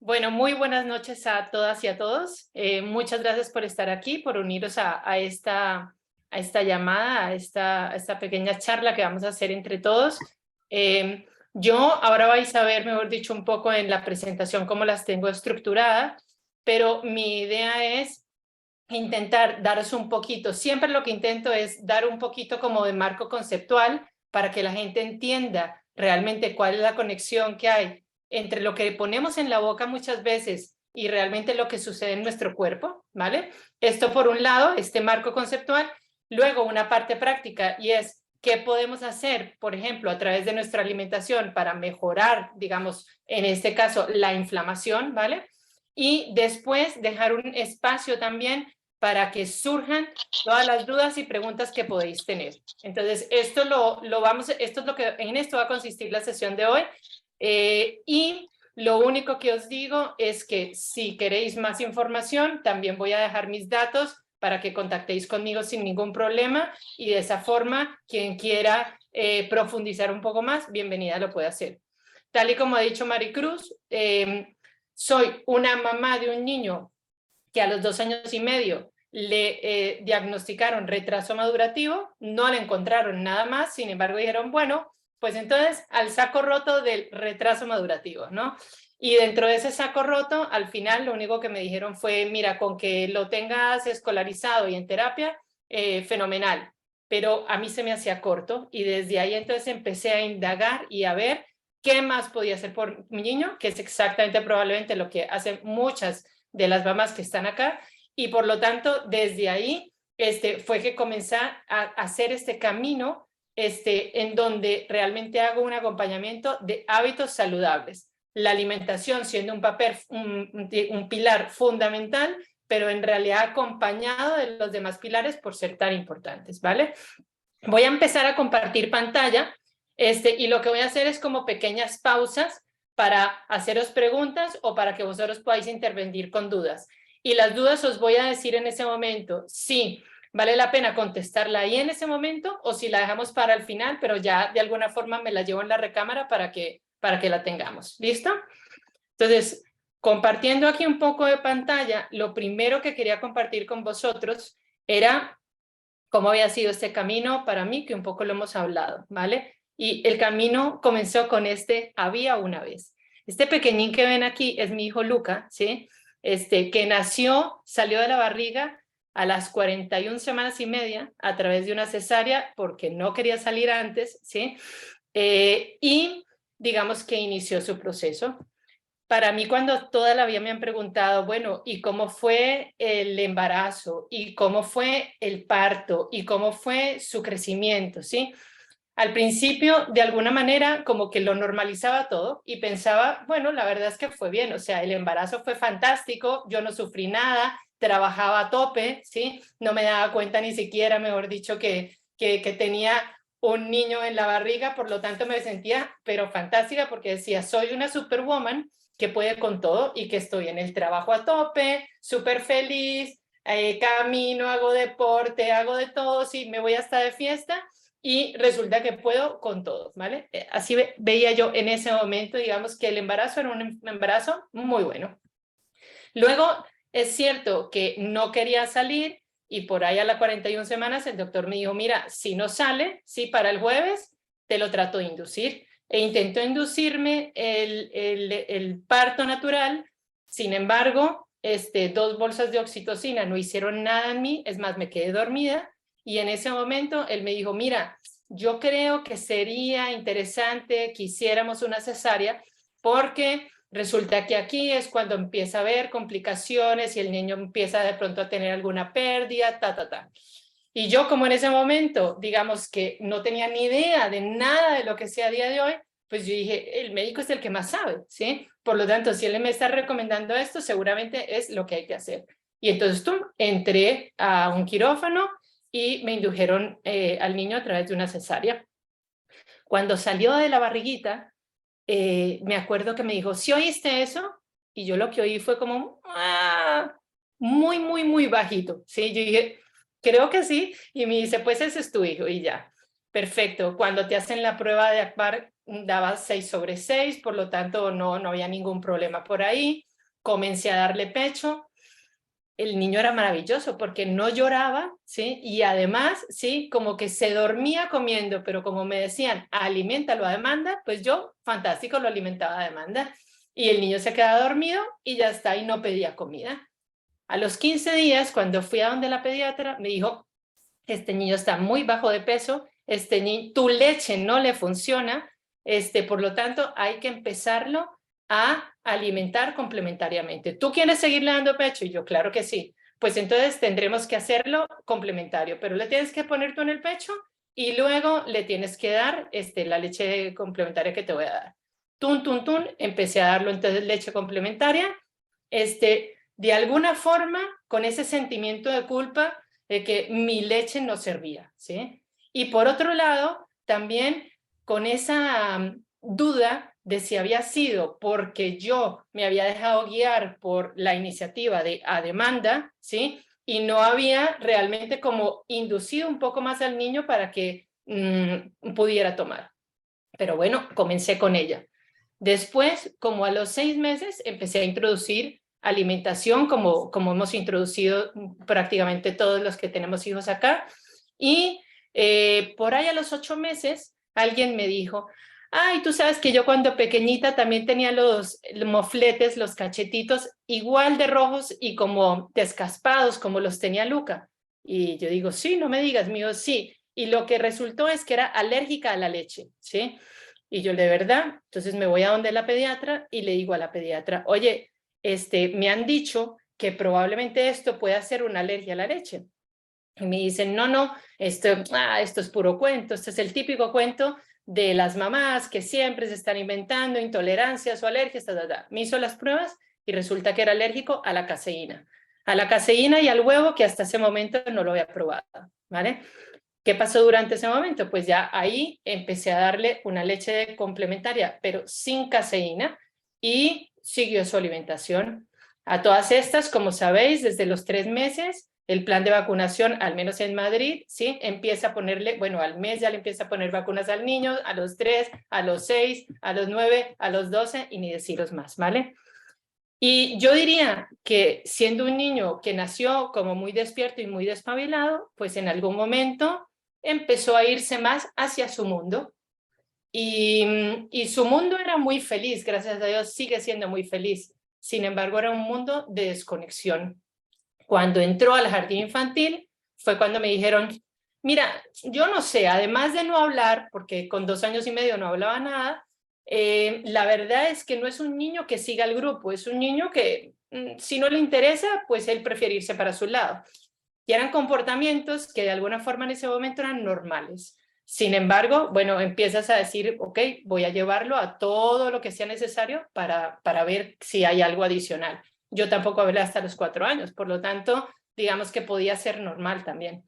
Bueno, muy buenas noches a todas y a todos. Muchas gracias por estar aquí, por uniros a esta llamada, a esta pequeña charla que vamos a hacer entre todos. Yo ahora vais a ver, mejor dicho, un poco en la presentación cómo las tengo estructurada, pero mi idea es intentar daros un poquito, siempre lo que intento es dar un poquito como de marco conceptual para que la gente entienda realmente cuál es la conexión que hay entre lo que ponemos en la boca muchas veces y realmente lo que sucede en nuestro cuerpo, ¿vale? Esto por un lado, este marco conceptual, luego una parte práctica y es qué podemos hacer, por ejemplo, a través de nuestra alimentación para mejorar, digamos, en este caso, la inflamación, ¿vale? Y después dejar un espacio también para que surjan todas las dudas y preguntas que podéis tener. Entonces, esto es lo que en esto va a consistir la sesión de hoy. Y lo único que os digo es que si queréis más información, también voy a dejar mis datos para que contactéis conmigo sin ningún problema y de esa forma, quien quiera profundizar un poco más, bienvenida lo puede hacer. Tal y como ha dicho Maricruz, soy una mamá de un niño que a los 2 años y medio le diagnosticaron retraso madurativo, no le encontraron nada más, sin embargo dijeron, bueno, pues entonces al saco roto del retraso madurativo, ¿no? Y dentro de ese saco roto, al final lo único que me dijeron fue, mira, con que lo tengas escolarizado y en terapia, fenomenal. Pero a mí se me hacía corto y desde ahí entonces empecé a indagar y a ver qué más podía hacer por mi niño, que es exactamente probablemente lo que hacen muchas de las mamás que están acá, y por lo tanto, desde ahí fue que comencé a hacer este camino en donde realmente hago un acompañamiento de hábitos saludables. La alimentación siendo un pilar fundamental, pero en realidad acompañado de los demás pilares por ser tan importantes, ¿vale? Voy a empezar a compartir pantalla y lo que voy a hacer es como pequeñas pausas para haceros preguntas o para que vosotros podáis intervenir con dudas. Y las dudas os voy a decir en ese momento si vale la pena contestarla ahí en ese momento o si la dejamos para el final, pero ya de alguna forma me la llevo en la recámara para que la tengamos. ¿Listo? Entonces, compartiendo aquí un poco de pantalla, lo primero que quería compartir con vosotros era cómo había sido este camino para mí, que un poco lo hemos hablado, ¿vale? Y el camino comenzó con había una vez. Este pequeñín que ven aquí es mi hijo Luca, ¿sí? Que nació, salió de la barriga a las 41 semanas y media a través de una cesárea porque no quería salir antes, ¿sí? Y digamos que inició su proceso. Para mí, cuando toda la vida me han preguntado, bueno, ¿y cómo fue el embarazo? ¿Y cómo fue el parto? ¿Y cómo fue su crecimiento? ¿Sí? Al principio, de alguna manera, como que lo normalizaba todo y pensaba, bueno, la verdad es que fue bien, o sea, el embarazo fue fantástico, yo no sufrí nada, trabajaba a tope, ¿sí? No me daba cuenta ni siquiera, mejor dicho, que tenía un niño en la barriga, por lo tanto me sentía, pero fantástica, porque decía, soy una superwoman que puede con todo y que estoy en el trabajo a tope, súper feliz, camino, hago deporte, hago de todo, sí, me voy hasta de fiesta y resulta que puedo con todo, ¿vale? Así veía yo en ese momento, digamos que el embarazo era un embarazo muy bueno. Luego, es cierto que no quería salir y por ahí a las 41 semanas el doctor me dijo, mira, si no sale, sí, para el jueves te lo trato de inducir. E intentó inducirme el parto natural, sin embargo, 2 bolsas de oxitocina no hicieron nada en mí, es más, me quedé dormida y en ese momento él me dijo, mira, yo creo que sería interesante que hiciéramos una cesárea porque resulta que aquí es cuando empieza a haber complicaciones y el niño empieza de pronto a tener alguna pérdida, ta. Y yo como en ese momento, digamos que no tenía ni idea de nada de lo que sea a día de hoy, pues yo dije, el médico es el que más sabe, ¿sí? Por lo tanto, si él me está recomendando esto, seguramente es lo que hay que hacer. Y entonces entré a un quirófano y me indujeron al niño a través de una cesárea. Cuando salió de la barriguita, me acuerdo que me dijo, ¿sí oíste eso? Y yo lo que oí fue como, muy, muy, muy bajito. Sí, yo dije, creo que sí. Y me dice, pues ese es tu hijo y ya. Perfecto. Cuando te hacen la prueba de ACPAR, daba 6/6, por lo tanto no había ningún problema por ahí. comencé a darle pecho. El niño era maravilloso porque no lloraba, ¿sí? Y además, ¿sí? Como que se dormía comiendo, pero como me decían, aliméntalo a demanda, pues yo, fantástico, lo alimentaba a demanda. Y el niño se quedaba dormido y ya está, y no pedía comida. A los 15 días, cuando fui a donde la pediatra, me dijo, este niño está muy bajo de peso, tu leche no le funciona, por lo tanto hay que empezarlo a alimentar complementariamente. ¿Tú quieres seguirle dando pecho? Y yo, claro que sí. Pues entonces tendremos que hacerlo complementario, pero le tienes que poner tú en el pecho y luego le tienes que dar la leche complementaria que te voy a dar. Empecé a darlo entonces leche complementaria, de alguna forma con ese sentimiento de culpa de que mi leche no servía, ¿sí? Y por otro lado, también con esa duda de si había sido porque yo me había dejado guiar por la iniciativa de a demanda, ¿sí? Y no había realmente como inducido un poco más al niño para que pudiera tomar. Pero bueno, comencé con ella. Después, como a los 6 meses, empecé a introducir alimentación como hemos introducido prácticamente todos los que tenemos hijos acá. Y por ahí a los 8 meses, alguien me dijo, ay, tú sabes que yo cuando pequeñita también tenía los mofletes, los cachetitos igual de rojos y como descaspados como los tenía Luca. Y yo digo, sí, no me digas, mío, sí. Y lo que resultó es que era alérgica a la leche, ¿sí? Y yo, de verdad, entonces me voy a donde la pediatra y le digo a la pediatra, oye, me han dicho que probablemente esto pueda ser una alergia a la leche. Y me dicen, no, esto es puro cuento, este es el típico cuento de las mamás que siempre se están inventando intolerancias o alergias, Me hizo las pruebas y resulta que era alérgico a la caseína y al huevo que hasta ese momento no lo había probado, ¿vale? ¿Qué pasó durante ese momento? Pues ya ahí empecé a darle una leche complementaria, pero sin caseína, y siguió su alimentación. A todas estas, como sabéis, desde los 3 meses, el plan de vacunación, al menos en Madrid, ¿sí? Empieza a ponerle, bueno, al mes ya le empieza a poner vacunas al niño, a los 3, a los 6, a los 9, a los 12 y ni deciros más, ¿vale? Y yo diría que siendo un niño que nació como muy despierto y muy despabilado, pues en algún momento empezó a irse más hacia su mundo. Y su mundo era muy feliz, gracias a Dios sigue siendo muy feliz. Sin embargo, era un mundo de desconexión. Cuando entró al jardín infantil fue cuando me dijeron, mira, yo no sé, además de no hablar, porque con 2 años y medio no hablaba nada, la verdad es que no es un niño que siga el grupo, es un niño que si no le interesa, pues él prefiere irse para su lado. Y eran comportamientos que de alguna forma en ese momento eran normales. Sin embargo, bueno, empiezas a decir, ok, voy a llevarlo a todo lo que sea necesario para ver si hay algo adicional. Yo tampoco hablé hasta los 4 años, por lo tanto, digamos que podía ser normal también.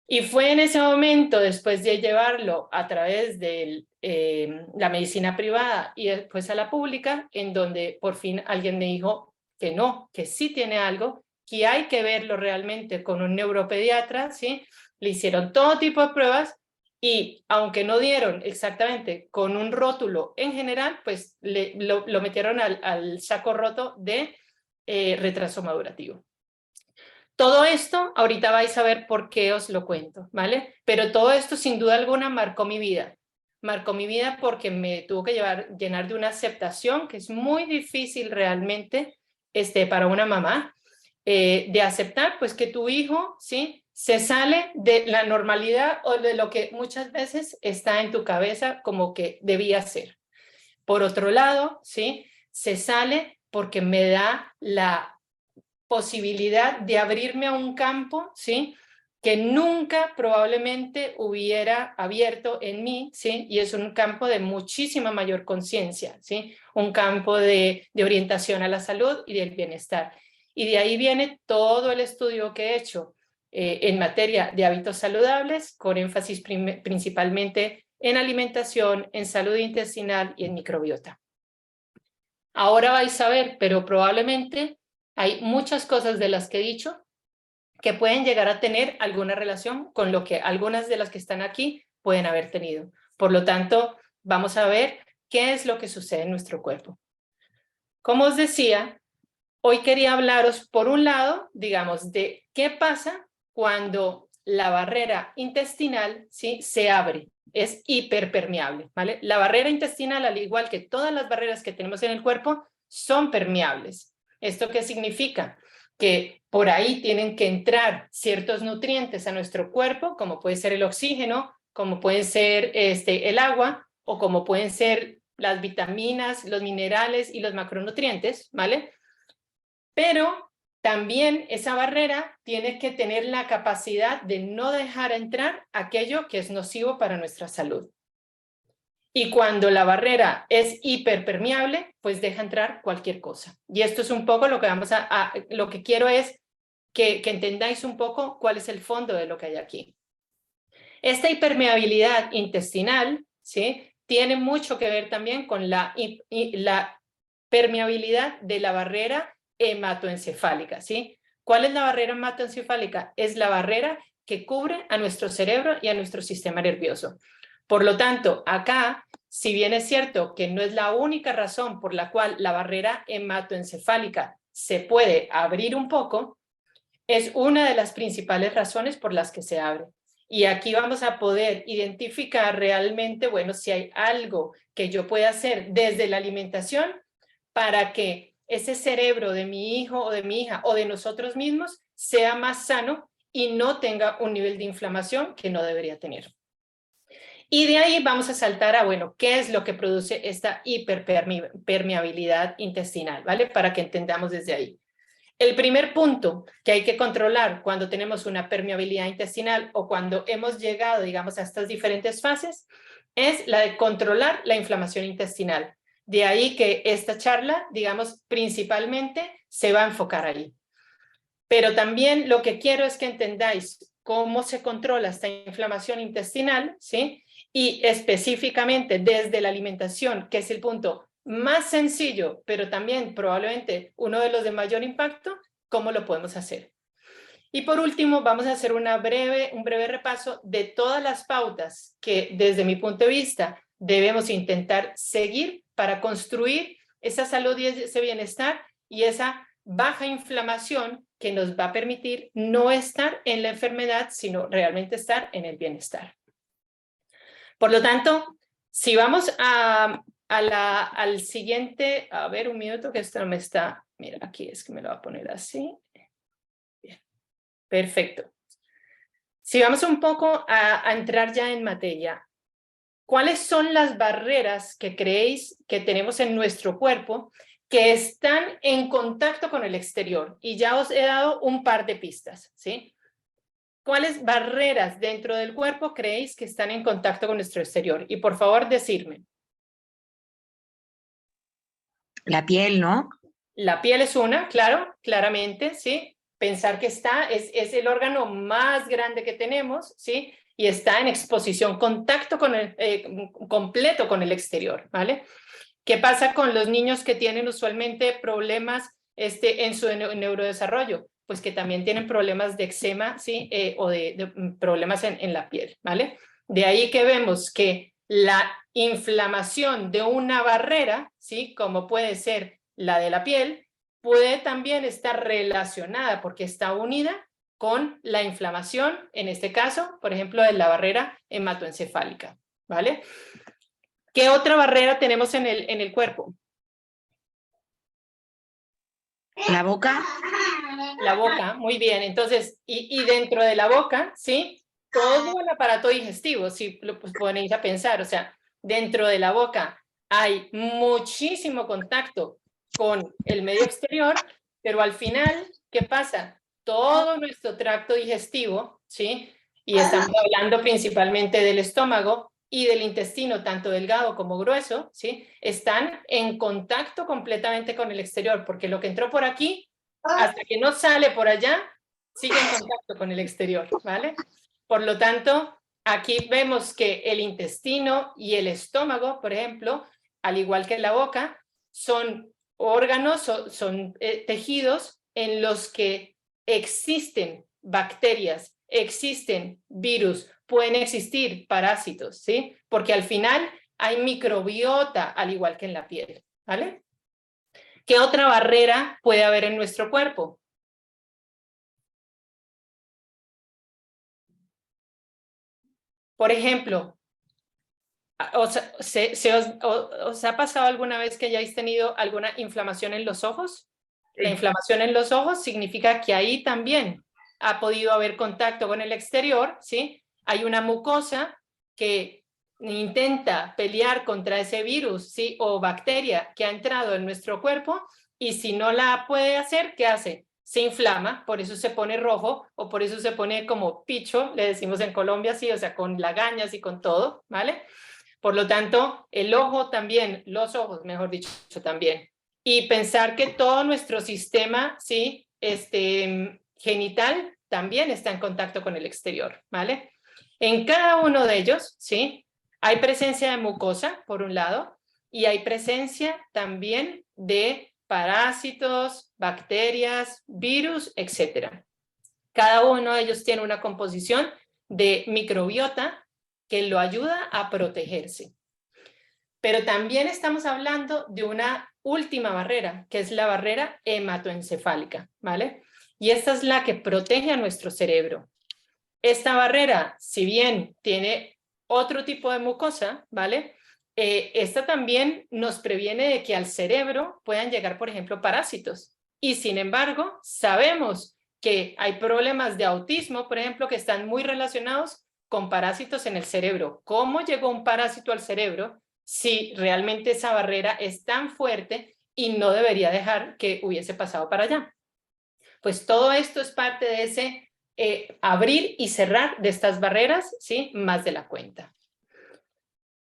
Y fue en ese momento, después de llevarlo a través de la medicina privada y después a la pública, en donde por fin alguien me dijo que no, que sí tiene algo, que hay que verlo realmente con un neuropediatra, ¿sí? Le hicieron todo tipo de pruebas y aunque no dieron exactamente con un rótulo en general, pues lo metieron al saco roto de retraso madurativo. Todo esto, ahorita vais a ver por qué os lo cuento, ¿vale? Pero todo esto sin duda alguna marcó mi vida. Marcó mi vida porque me tuvo que llenar de una aceptación que es muy difícil realmente para una mamá, de aceptar pues que tu hijo, ¿sí? Se sale de la normalidad o de lo que muchas veces está en tu cabeza como que debía ser. Por otro lado, ¿sí? Se sale porque me da la posibilidad de abrirme a un campo, ¿sí? Que nunca probablemente hubiera abierto en mí, ¿sí? Y es un campo de muchísima mayor conciencia, ¿sí? Un campo de orientación a la salud y del bienestar. Y de ahí viene todo el estudio que he hecho en materia de hábitos saludables, con énfasis principalmente en alimentación, en salud intestinal y en microbiota. Ahora vais a ver, pero probablemente hay muchas cosas de las que he dicho que pueden llegar a tener alguna relación con lo que algunas de las que están aquí pueden haber tenido. Por lo tanto, vamos a ver qué es lo que sucede en nuestro cuerpo. Como os decía, Hoy quería hablaros, por un lado, digamos, de qué pasa cuando la barrera intestinal, ¿sí?, se abre, es hiperpermeable, ¿vale? La barrera intestinal, al igual que todas las barreras que tenemos en el cuerpo, son permeables. ¿Esto qué significa? Que por ahí tienen que entrar ciertos nutrientes a nuestro cuerpo, como puede ser el oxígeno, como pueden ser el agua, o como pueden ser las vitaminas, los minerales y los macronutrientes, ¿vale? Pero también esa barrera tiene que tener la capacidad de no dejar entrar aquello que es nocivo para nuestra salud. Y cuando la barrera es hiperpermeable, pues deja entrar cualquier cosa. Y esto es un poco lo que lo que quiero es que entendáis un poco cuál es el fondo de lo que hay aquí. Esta hipermeabilidad intestinal, ¿sí?, tiene mucho que ver también con la permeabilidad de la barrera hematoencefálica, ¿sí? ¿Cuál es la barrera hematoencefálica? Es la barrera que cubre a nuestro cerebro y a nuestro sistema nervioso. Por lo tanto, acá, si bien es cierto que no es la única razón por la cual la barrera hematoencefálica se puede abrir un poco, es una de las principales razones por las que se abre. Y aquí vamos a poder identificar realmente, bueno, si hay algo que yo pueda hacer desde la alimentación para que ese cerebro de mi hijo o de mi hija o de nosotros mismos sea más sano y no tenga un nivel de inflamación que no debería tener. Y de ahí vamos a saltar a, bueno, ¿qué es lo que produce esta hiperpermeabilidad intestinal? ¿Vale? Para que entendamos desde ahí. El primer punto que hay que controlar cuando tenemos una permeabilidad intestinal o cuando hemos llegado, digamos, a estas diferentes fases, es la de controlar la inflamación intestinal. De ahí que esta charla, digamos, principalmente se va a enfocar ahí. Pero también lo que quiero es que entendáis cómo se controla esta inflamación intestinal, ¿sí? Y específicamente desde la alimentación, que es el punto más sencillo, pero también probablemente uno de los de mayor impacto, cómo lo podemos hacer. Y por último, vamos a hacer un breve repaso de todas las pautas que desde mi punto de vista debemos intentar seguir para construir esa salud y ese bienestar y esa baja inflamación que nos va a permitir no estar en la enfermedad, sino realmente estar en el bienestar. Por lo tanto, si vamos al siguiente, a ver un minuto que esto no me está, mira, aquí es que me lo va a poner así. Bien. Perfecto. Si vamos un poco a entrar ya en materia, ¿cuáles son las barreras que creéis que tenemos en nuestro cuerpo que están en contacto con el exterior? Y ya os he dado un par de pistas, ¿sí? ¿Cuáles barreras dentro del cuerpo creéis que están en contacto con nuestro exterior? Y por favor, decirme. La piel, ¿no? La piel es una, claro, claramente, ¿sí? Pensar que es el órgano más grande que tenemos, ¿sí? Y está en exposición, contacto con completo con el exterior, ¿vale? ¿Qué pasa con los niños que tienen usualmente problemas en su neurodesarrollo? Pues que también tienen problemas de eczema, ¿sí? O de problemas en la piel, ¿vale? De ahí que vemos que la inflamación de una barrera, ¿sí? Como puede ser la de la piel, puede también estar relacionada porque está unida con la inflamación, en este caso, por ejemplo, de la barrera hematoencefálica, ¿vale? ¿Qué otra barrera tenemos en el cuerpo? La boca. La boca, muy bien. Entonces, y dentro de la boca, ¿sí? Todo el aparato digestivo, si lo ponéis a pensar, o sea, dentro de la boca hay muchísimo contacto con el medio exterior, pero al final, ¿qué pasa? Todo nuestro tracto digestivo, ¿sí? Y estamos hablando principalmente del estómago y del intestino, tanto delgado como grueso, ¿sí? Están en contacto completamente con el exterior, porque lo que entró por aquí, hasta que no sale por allá, sigue en contacto con el exterior, ¿vale? Por lo tanto, aquí vemos que el intestino y el estómago, por ejemplo, al igual que la boca, son órganos, son tejidos en los que existen bacterias, existen virus, pueden existir parásitos, ¿sí? Porque al final hay microbiota, al igual que en la piel, ¿vale? ¿Qué otra barrera puede haber en nuestro cuerpo? Por ejemplo, ¿os ha pasado alguna vez que hayáis tenido alguna inflamación en los ojos? La inflamación en los ojos significa que ahí también ha podido haber contacto con el exterior, ¿sí? Hay una mucosa que intenta pelear contra ese virus, ¿sí? O bacteria que ha entrado en nuestro cuerpo, y si no la puede hacer, ¿qué hace? Se inflama, por eso se pone rojo, o por eso se pone como picho, le decimos en Colombia, sí, o sea, con lagañas y con todo, ¿vale? Por lo tanto, el ojo también, los ojos, mejor dicho, también. Y pensar que todo nuestro sistema, ¿sí? Genital también está en contacto con el exterior, ¿vale? En cada uno de ellos, ¿sí? Hay presencia de mucosa, por un lado, y hay presencia también de parásitos, bacterias, virus, etc. Cada uno de ellos tiene una composición de microbiota que lo ayuda a protegerse. Pero también estamos hablando de una última barrera, que es la barrera hematoencefálica, ¿vale? Y esta es la que protege a nuestro cerebro. Esta barrera, si bien tiene otro tipo de mucosa, ¿vale? Esta también nos previene de que al cerebro puedan llegar, por ejemplo, parásitos. Y sin embargo, sabemos que hay problemas de autismo, por ejemplo, que están muy relacionados con parásitos en el cerebro. ¿Cómo llegó un parásito al cerebro si realmente esa barrera es tan fuerte y no debería dejar que hubiese pasado para allá? Pues todo esto es parte de ese abrir y cerrar de estas barreras, ¿sí? Más de la cuenta.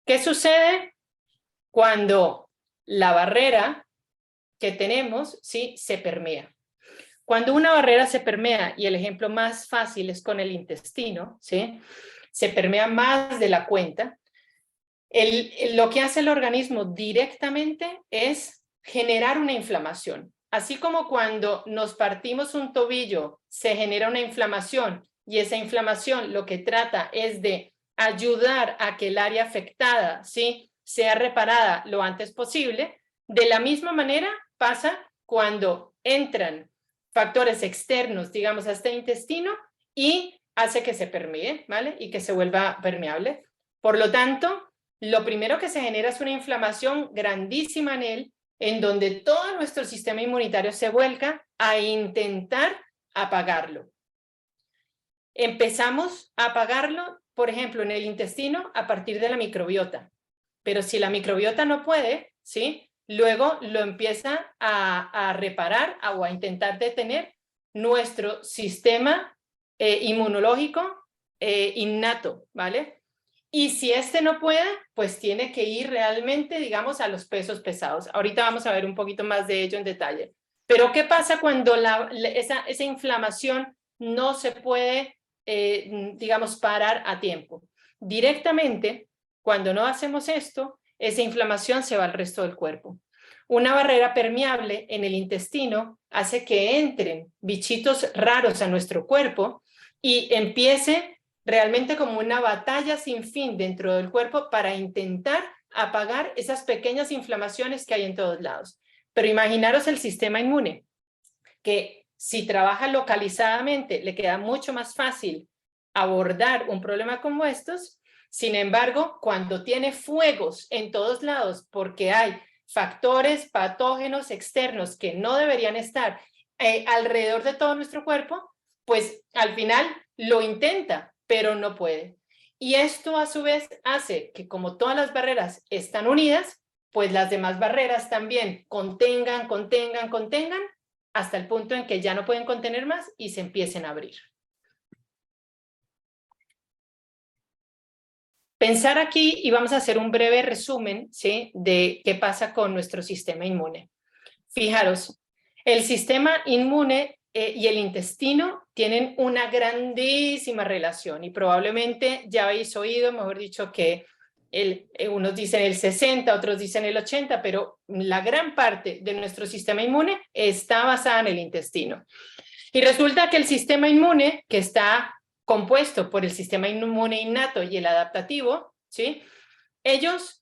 ¿Qué sucede cuando la barrera que tenemos, ¿sí? Se permea? Cuando una barrera se permea, y el ejemplo más fácil es con el intestino, ¿sí? Se permea más de la cuenta. Lo que hace el organismo directamente es generar una inflamación. Así como cuando nos partimos un tobillo, se genera una inflamación, y esa inflamación lo que trata es de ayudar a que el área afectada, ¿sí? Sea reparada lo antes posible. De la misma manera pasa cuando entran factores externos, digamos, a este intestino, y hace que se permee, ¿vale? Y que se vuelva permeable. Por lo tanto, lo primero que se genera es una inflamación grandísima en él, en donde todo nuestro sistema inmunitario se vuelca a intentar apagarlo. Empezamos a apagarlo, por ejemplo, en el intestino a partir de la microbiota. Pero si la microbiota no puede, ¿sí? Luego lo empieza a reparar o a intentar detener nuestro sistema inmunológico innato, ¿vale? Y si este no puede, pues tiene que ir realmente, digamos, a los pesos pesados. Ahorita vamos a ver un poquito más de ello en detalle. Pero ¿qué pasa cuando esa inflamación no se puede, digamos, parar a tiempo? Directamente, cuando no hacemos esto, esa inflamación se va al resto del cuerpo. Una barrera permeable en el intestino hace que entren bichitos raros a nuestro cuerpo y empiece realmente como una batalla sin fin dentro del cuerpo para intentar apagar esas pequeñas inflamaciones que hay en todos lados. Pero imaginaros el sistema inmune, que si trabaja localizadamente le queda mucho más fácil abordar un problema como estos. Sin embargo, cuando tiene fuegos en todos lados porque hay factores patógenos externos que no deberían estar alrededor de todo nuestro cuerpo, pues al final lo intenta, pero no puede. Y esto a su vez hace que, como todas las barreras están unidas, pues las demás barreras también contengan hasta el punto en que ya no pueden contener más y se empiecen a abrir. Pensar aquí, y vamos a hacer un breve resumen, ¿sí?, de qué pasa con nuestro sistema inmune. Fijaros, el sistema inmune y el intestino tienen una grandísima relación, y probablemente ya habéis oído, mejor dicho, que unos dicen el 60, otros dicen el 80, pero la gran parte de nuestro sistema inmune está basada en el intestino. Y resulta que el sistema inmune, que está compuesto por el sistema inmune innato y el adaptativo, ¿sí?, ellos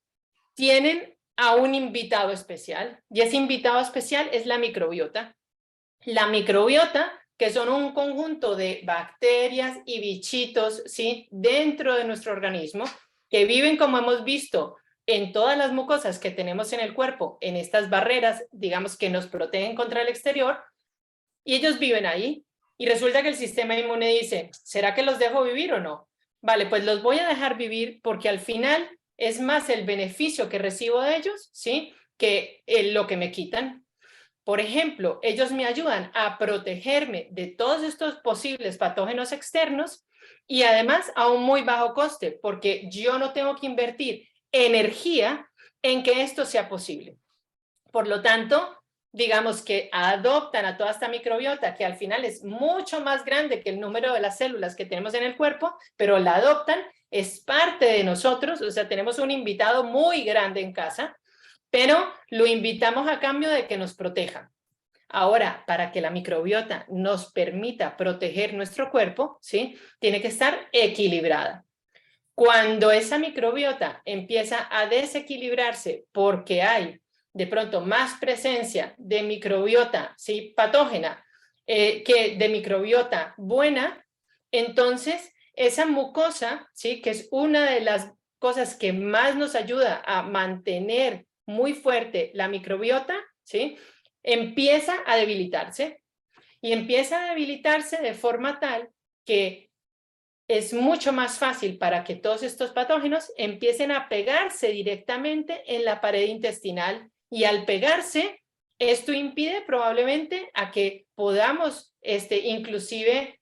tienen a un invitado especial, y ese invitado especial es la microbiota. La microbiota, que son un conjunto de bacterias y bichitos, ¿sí?, dentro de nuestro organismo, que viven, como hemos visto, en todas las mucosas que tenemos en el cuerpo, en estas barreras, digamos, que nos protegen contra el exterior, y ellos viven ahí. Y resulta que el sistema inmune dice, ¿será que los dejo vivir o no? Vale, pues los voy a dejar vivir porque al final es más el beneficio que recibo de ellos, ¿sí?, que lo que me quitan. Por ejemplo, ellos me ayudan a protegerme de todos estos posibles patógenos externos y además a un muy bajo coste, porque yo no tengo que invertir energía en que esto sea posible. Por lo tanto, digamos que adoptan a toda esta microbiota, que al final es mucho más grande que el número de las células que tenemos en el cuerpo, pero la adoptan, es parte de nosotros, o sea, tenemos un invitado muy grande en casa, pero lo invitamos a cambio de que nos proteja. Ahora, para que la microbiota nos permita proteger nuestro cuerpo, ¿sí?, tiene que estar equilibrada. Cuando esa microbiota empieza a desequilibrarse porque hay de pronto más presencia de microbiota, ¿sí?, patógena que de microbiota buena, entonces esa mucosa, ¿sí?, que es una de las cosas que más nos ayuda a mantener muy fuerte la microbiota, ¿sí?, empieza a debilitarse y empieza a debilitarse de forma tal que es mucho más fácil para que todos estos patógenos empiecen a pegarse directamente en la pared intestinal y al pegarse, esto impide probablemente a que podamos inclusive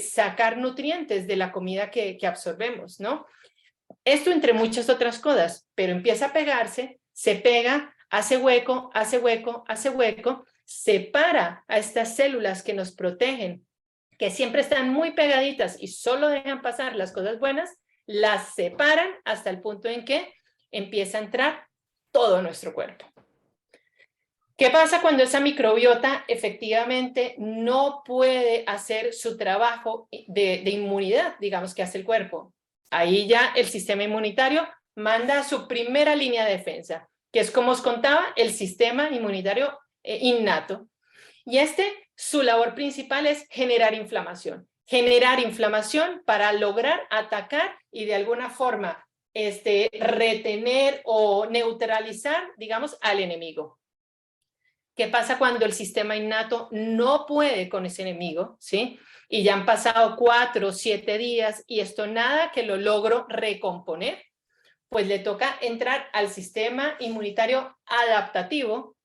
sacar nutrientes de la comida que absorbemos, ¿no? Esto entre muchas otras cosas, pero empieza a pegarse, se pega, hace hueco, hace hueco, hace hueco, separa a estas células que nos protegen, que siempre están muy pegaditas y solo dejan pasar las cosas buenas, las separan hasta el punto en que empieza a entrar todo nuestro cuerpo. ¿Qué pasa cuando esa microbiota efectivamente no puede hacer su trabajo de inmunidad, digamos, que hace el cuerpo? Ahí ya el sistema inmunitario manda su primera línea de defensa, que es, como os contaba, el sistema inmunitario innato. Y su labor principal es generar inflamación para lograr atacar y de alguna forma retener o neutralizar, digamos, al enemigo. ¿Qué pasa cuando el sistema innato no puede con ese enemigo? ¿Sí? Y ya han pasado 4 o 7 días y esto nada que lo logro recomponer, pues le toca entrar al sistema inmunitario adaptativo,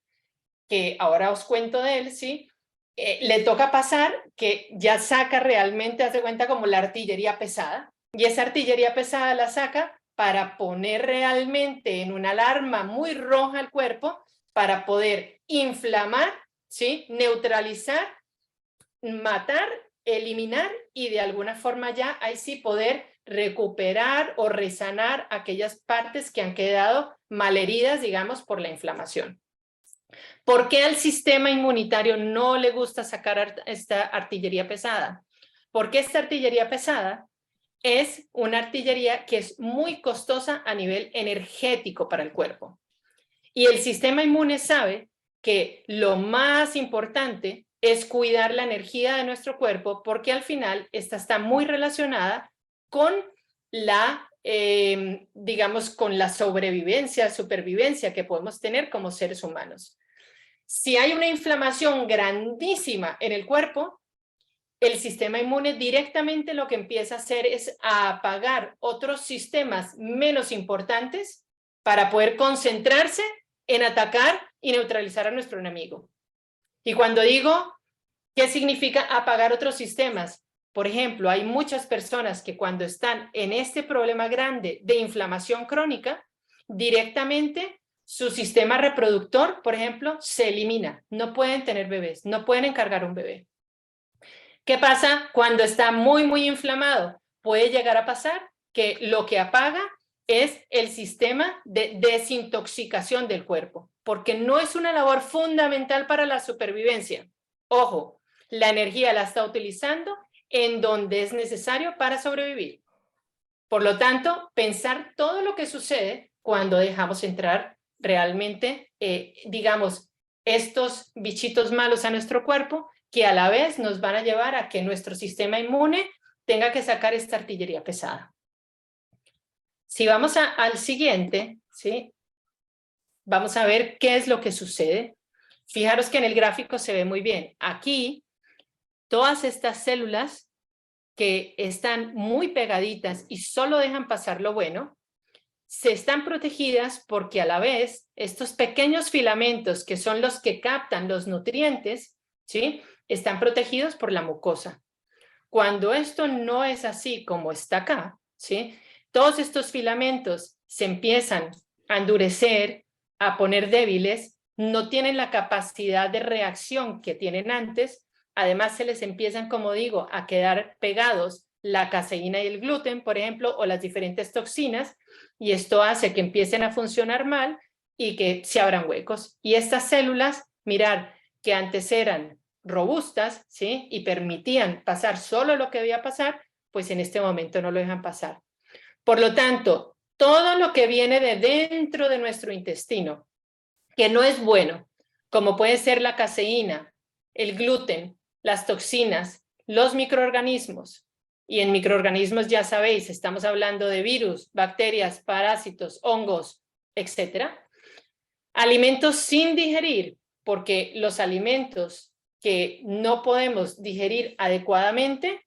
que ahora os cuento de él, ¿sí? Le toca pasar que ya saca realmente, hace cuenta, como la artillería pesada, y esa artillería pesada la saca para poner realmente en una alarma muy roja el cuerpo, para poder inflamar, ¿sí?, neutralizar, matar, eliminar y de alguna forma ya ahí sí poder recuperar o resanar aquellas partes que han quedado malheridas, digamos, por la inflamación. ¿Por qué al sistema inmunitario no le gusta sacar esta artillería pesada? Porque esta artillería pesada es una artillería que es muy costosa a nivel energético para el cuerpo. Y el sistema inmune sabe que lo más importante es cuidar la energía de nuestro cuerpo, porque al final esta está muy relacionada con la, digamos, con la sobrevivencia, supervivencia que podemos tener como seres humanos. Si hay una inflamación grandísima en el cuerpo, el sistema inmune directamente lo que empieza a hacer es a apagar otros sistemas menos importantes para poder concentrarse en atacar y neutralizar a nuestro enemigo. Y cuando digo, ¿qué significa apagar otros sistemas? Por ejemplo, hay muchas personas que cuando están en este problema grande de inflamación crónica, directamente su sistema reproductor, por ejemplo, se elimina. No pueden tener bebés, no pueden encargar un bebé. ¿Qué pasa cuando está muy, muy inflamado? Puede llegar a pasar que lo que apaga es el sistema de desintoxicación del cuerpo, porque no es una labor fundamental para la supervivencia. Ojo, la energía la está utilizando en donde es necesario para sobrevivir. Por lo tanto, pensar todo lo que sucede cuando dejamos entrar realmente, digamos, estos bichitos malos a nuestro cuerpo, que a la vez nos van a llevar a que nuestro sistema inmune tenga que sacar esta artillería pesada. Si vamos al siguiente, ¿sí? Vamos a ver qué es lo que sucede. Fijaros que en el gráfico se ve muy bien. Aquí, todas estas células que están muy pegaditas y solo dejan pasar lo bueno, se están protegidas porque a la vez estos pequeños filamentos que son los que captan los nutrientes, ¿sí? Están protegidos por la mucosa. Cuando esto no es así como está acá, ¿sí? Todos estos filamentos se empiezan a endurecer, a poner débiles, no tienen la capacidad de reacción que tienen antes, además se les empiezan, como digo, a quedar pegados la caseína y el gluten, por ejemplo, o las diferentes toxinas, y esto hace que empiecen a funcionar mal y que se abran huecos. Y estas células, mirar, que antes eran robustas, ¿sí? Y permitían pasar solo lo que debía pasar, pues en este momento no lo dejan pasar. Por lo tanto, todo lo que viene de dentro de nuestro intestino, que no es bueno, como puede ser la caseína, el gluten, las toxinas, los microorganismos, y en microorganismos ya sabéis, estamos hablando de virus, bacterias, parásitos, hongos, etc. Alimentos sin digerir, porque los alimentos que no podemos digerir adecuadamente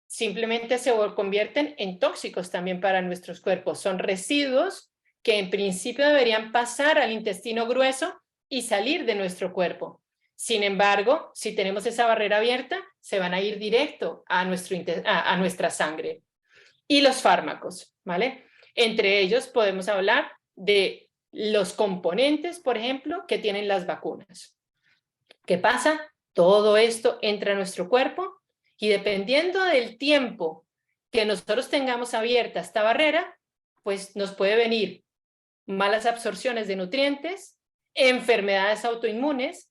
simplemente se convierten en tóxicos también para nuestros cuerpos. Son residuos que en principio deberían pasar al intestino grueso y salir de nuestro cuerpo. Sin embargo, si tenemos esa barrera abierta, se van a ir directo a nuestra sangre. Y los fármacos, ¿vale? Entre ellos podemos hablar de los componentes, por ejemplo, que tienen las vacunas. ¿Qué pasa? Todo esto entra a nuestro cuerpo y dependiendo del tiempo que nosotros tengamos abierta esta barrera, pues nos puede venir malas absorciones de nutrientes, enfermedades autoinmunes,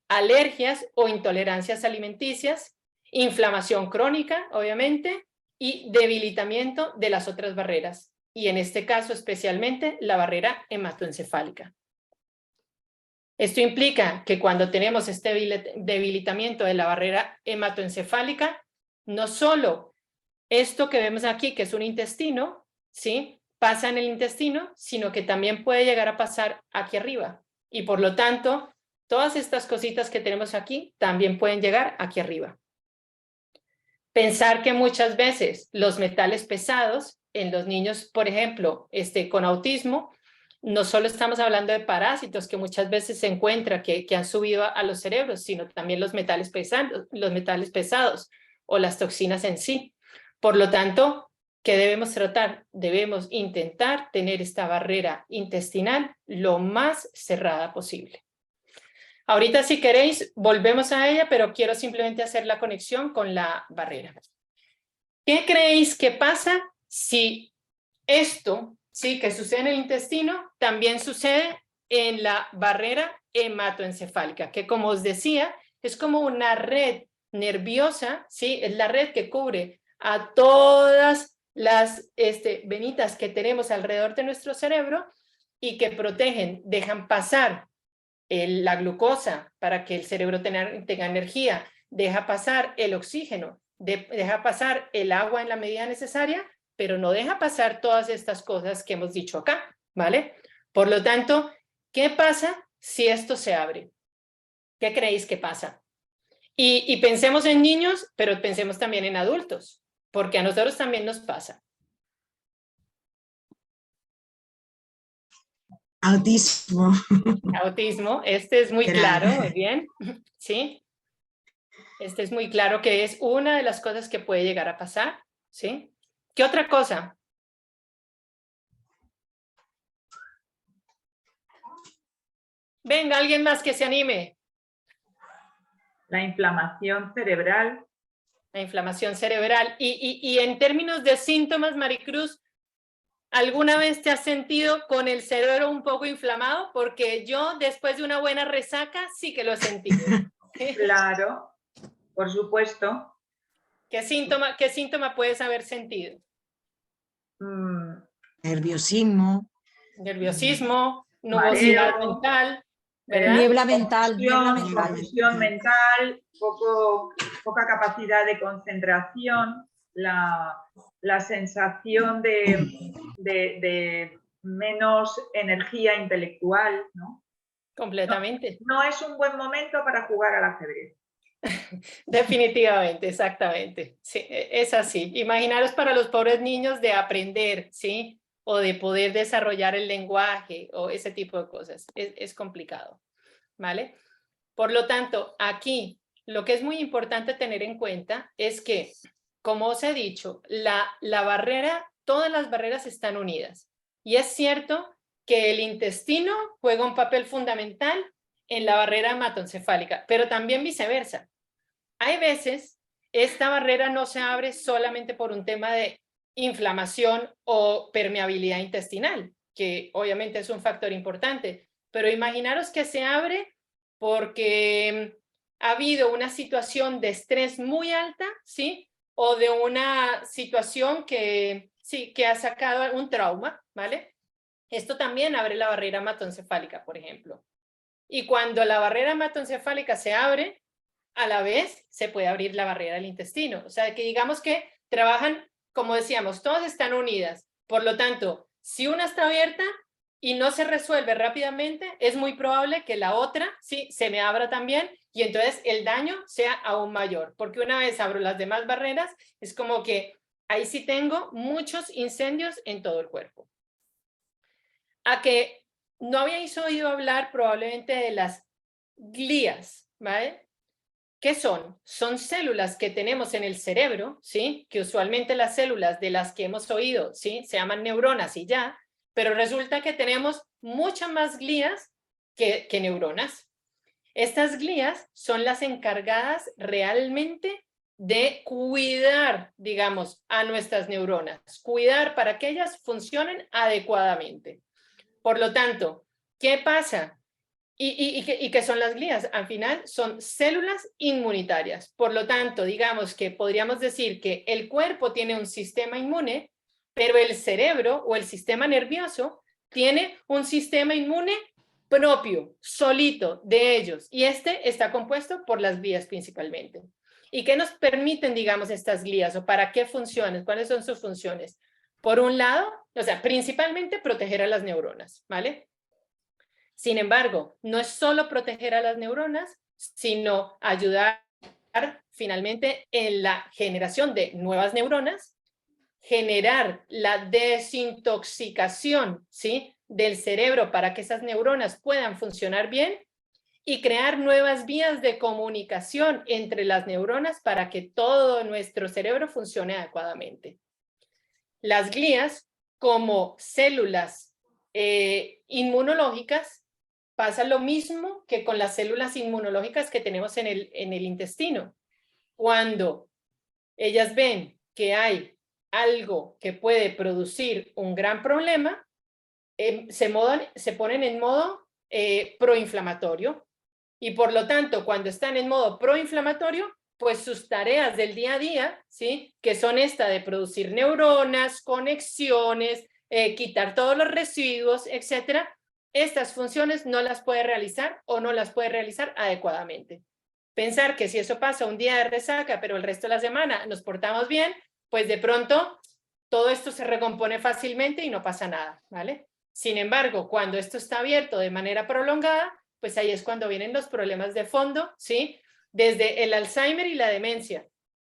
alergias o intolerancias alimenticias, inflamación crónica, obviamente, y debilitamiento de las otras barreras, y en este caso especialmente la barrera hematoencefálica. Esto implica que cuando tenemos este debilitamiento de la barrera hematoencefálica, no solo esto que vemos aquí, que es un intestino, ¿sí?, pasa en el intestino, sino que también puede llegar a pasar aquí arriba. Y por lo tanto, todas estas cositas que tenemos aquí también pueden llegar aquí arriba. Pensar que muchas veces los metales pesados en los niños, por ejemplo, con autismo, no solo estamos hablando de parásitos que muchas veces se encuentra que han subido a los cerebros, sino también los metales pesados o las toxinas en sí. Por lo tanto, ¿qué debemos tratar? Debemos intentar tener esta barrera intestinal lo más cerrada posible. Ahorita, si queréis, volvemos a ella, pero quiero simplemente hacer la conexión con la barrera. ¿Qué creéis que pasa si esto, sí, que sucede en el intestino, también sucede en la barrera hematoencefálica, que como os decía, es como una red nerviosa, sí, es la red que cubre a todas las venitas que tenemos alrededor de nuestro cerebro y que protegen, dejan pasar la glucosa para que el cerebro tenga energía, deja pasar el oxígeno, deja pasar el agua en la medida necesaria, pero no deja pasar todas estas cosas que hemos dicho acá, ¿vale? Por lo tanto, ¿qué pasa si esto se abre? ¿Qué creéis que pasa? Y pensemos en niños, pero pensemos también en adultos, porque a nosotros también nos pasa. Autismo. Autismo, este es muy claro, muy bien, ¿sí? Este es muy claro que es una de las cosas que puede llegar a pasar, ¿sí? ¿Qué otra cosa? Venga, alguien más que se anime. La inflamación cerebral. La inflamación cerebral. Y en términos de síntomas, Maricruz, ¿alguna vez te has sentido con el cerebro un poco inflamado? Porque yo, después de una buena resaca, sí que lo he sentido. Claro, por supuesto. ¿Qué síntoma puedes haber sentido? Nerviosismo. Nerviosismo, nubosidad mareo, mental, ¿verdad? Niebla mental. confusión mental, poca capacidad de concentración, la sensación de menos energía intelectual, ¿no? Completamente. No es un buen momento para jugar al ajedrez. Definitivamente, exactamente. Sí, es así. Imaginaros para los pobres niños de aprender, ¿sí? O de poder desarrollar el lenguaje o ese tipo de cosas. Es complicado, ¿vale? Por lo tanto, aquí lo que es muy importante tener en cuenta es que, como os he dicho, la barrera, todas las barreras están unidas. Y es cierto que el intestino juega un papel fundamental en la barrera hematoencefálica, pero también viceversa. Hay veces esta barrera no se abre solamente por un tema de inflamación o permeabilidad intestinal, que obviamente es un factor importante, pero imaginaros que se abre porque ha habido una situación de estrés muy alta, ¿sí? O de una situación que, sí, que ha sacado un trauma, ¿vale? Esto también abre la barrera hematoencefálica, por ejemplo. Y cuando la barrera hematoencefálica se abre, a la vez se puede abrir la barrera del intestino. O sea, que digamos que trabajan, como decíamos, todas están unidas. Por lo tanto, si una está abierta y no se resuelve rápidamente, es muy probable que la otra sí se me abra también y entonces el daño sea aún mayor. Porque una vez abro las demás barreras, es como que ahí sí tengo muchos incendios en todo el cuerpo. A que no habíais oído hablar probablemente de las glías, ¿vale? ¿Qué son? Son células que tenemos en el cerebro, ¿sí? Que usualmente las células de las que hemos oído, ¿sí? Se llaman neuronas y ya, pero resulta que tenemos muchas más glías que neuronas. Estas glías son las encargadas realmente de cuidar, digamos, a nuestras neuronas, cuidar para que ellas funcionen adecuadamente. Por lo tanto, ¿qué pasa? ¿Y qué son las glías? Al final son células inmunitarias. Por lo tanto, digamos que podríamos decir que el cuerpo tiene un sistema inmune, pero el cerebro o el sistema nervioso tiene un sistema inmune propio, solito de ellos. Y este está compuesto por las glías principalmente. ¿Y qué nos permiten, digamos, estas glías o para qué funciones? ¿Cuáles son sus funciones? Por un lado, o sea, principalmente proteger a las neuronas, ¿vale? Sin embargo, no es solo proteger a las neuronas, sino ayudar finalmente en la generación de nuevas neuronas, generar la desintoxicación, ¿sí? Del cerebro para que esas neuronas puedan funcionar bien y crear nuevas vías de comunicación entre las neuronas para que todo nuestro cerebro funcione adecuadamente. Las glías, como células inmunológicas, pasa lo mismo que con las células inmunológicas que tenemos en el intestino. Cuando ellas ven que hay algo que puede producir un gran problema, se ponen en modo proinflamatorio. Y por lo tanto, cuando están en modo proinflamatorio, pues sus tareas del día a día, ¿sí? Que son esta de producir neuronas, conexiones, quitar todos los residuos, etcétera, estas funciones no las puede realizar o no las puede realizar adecuadamente. Pensar que si eso pasa un día de resaca, pero el resto de la semana nos portamos bien, pues de pronto todo esto se recompone fácilmente y no pasa nada, ¿vale? Sin embargo, cuando esto está abierto de manera prolongada, pues ahí es cuando vienen los problemas de fondo, ¿sí? Desde el Alzheimer y la demencia,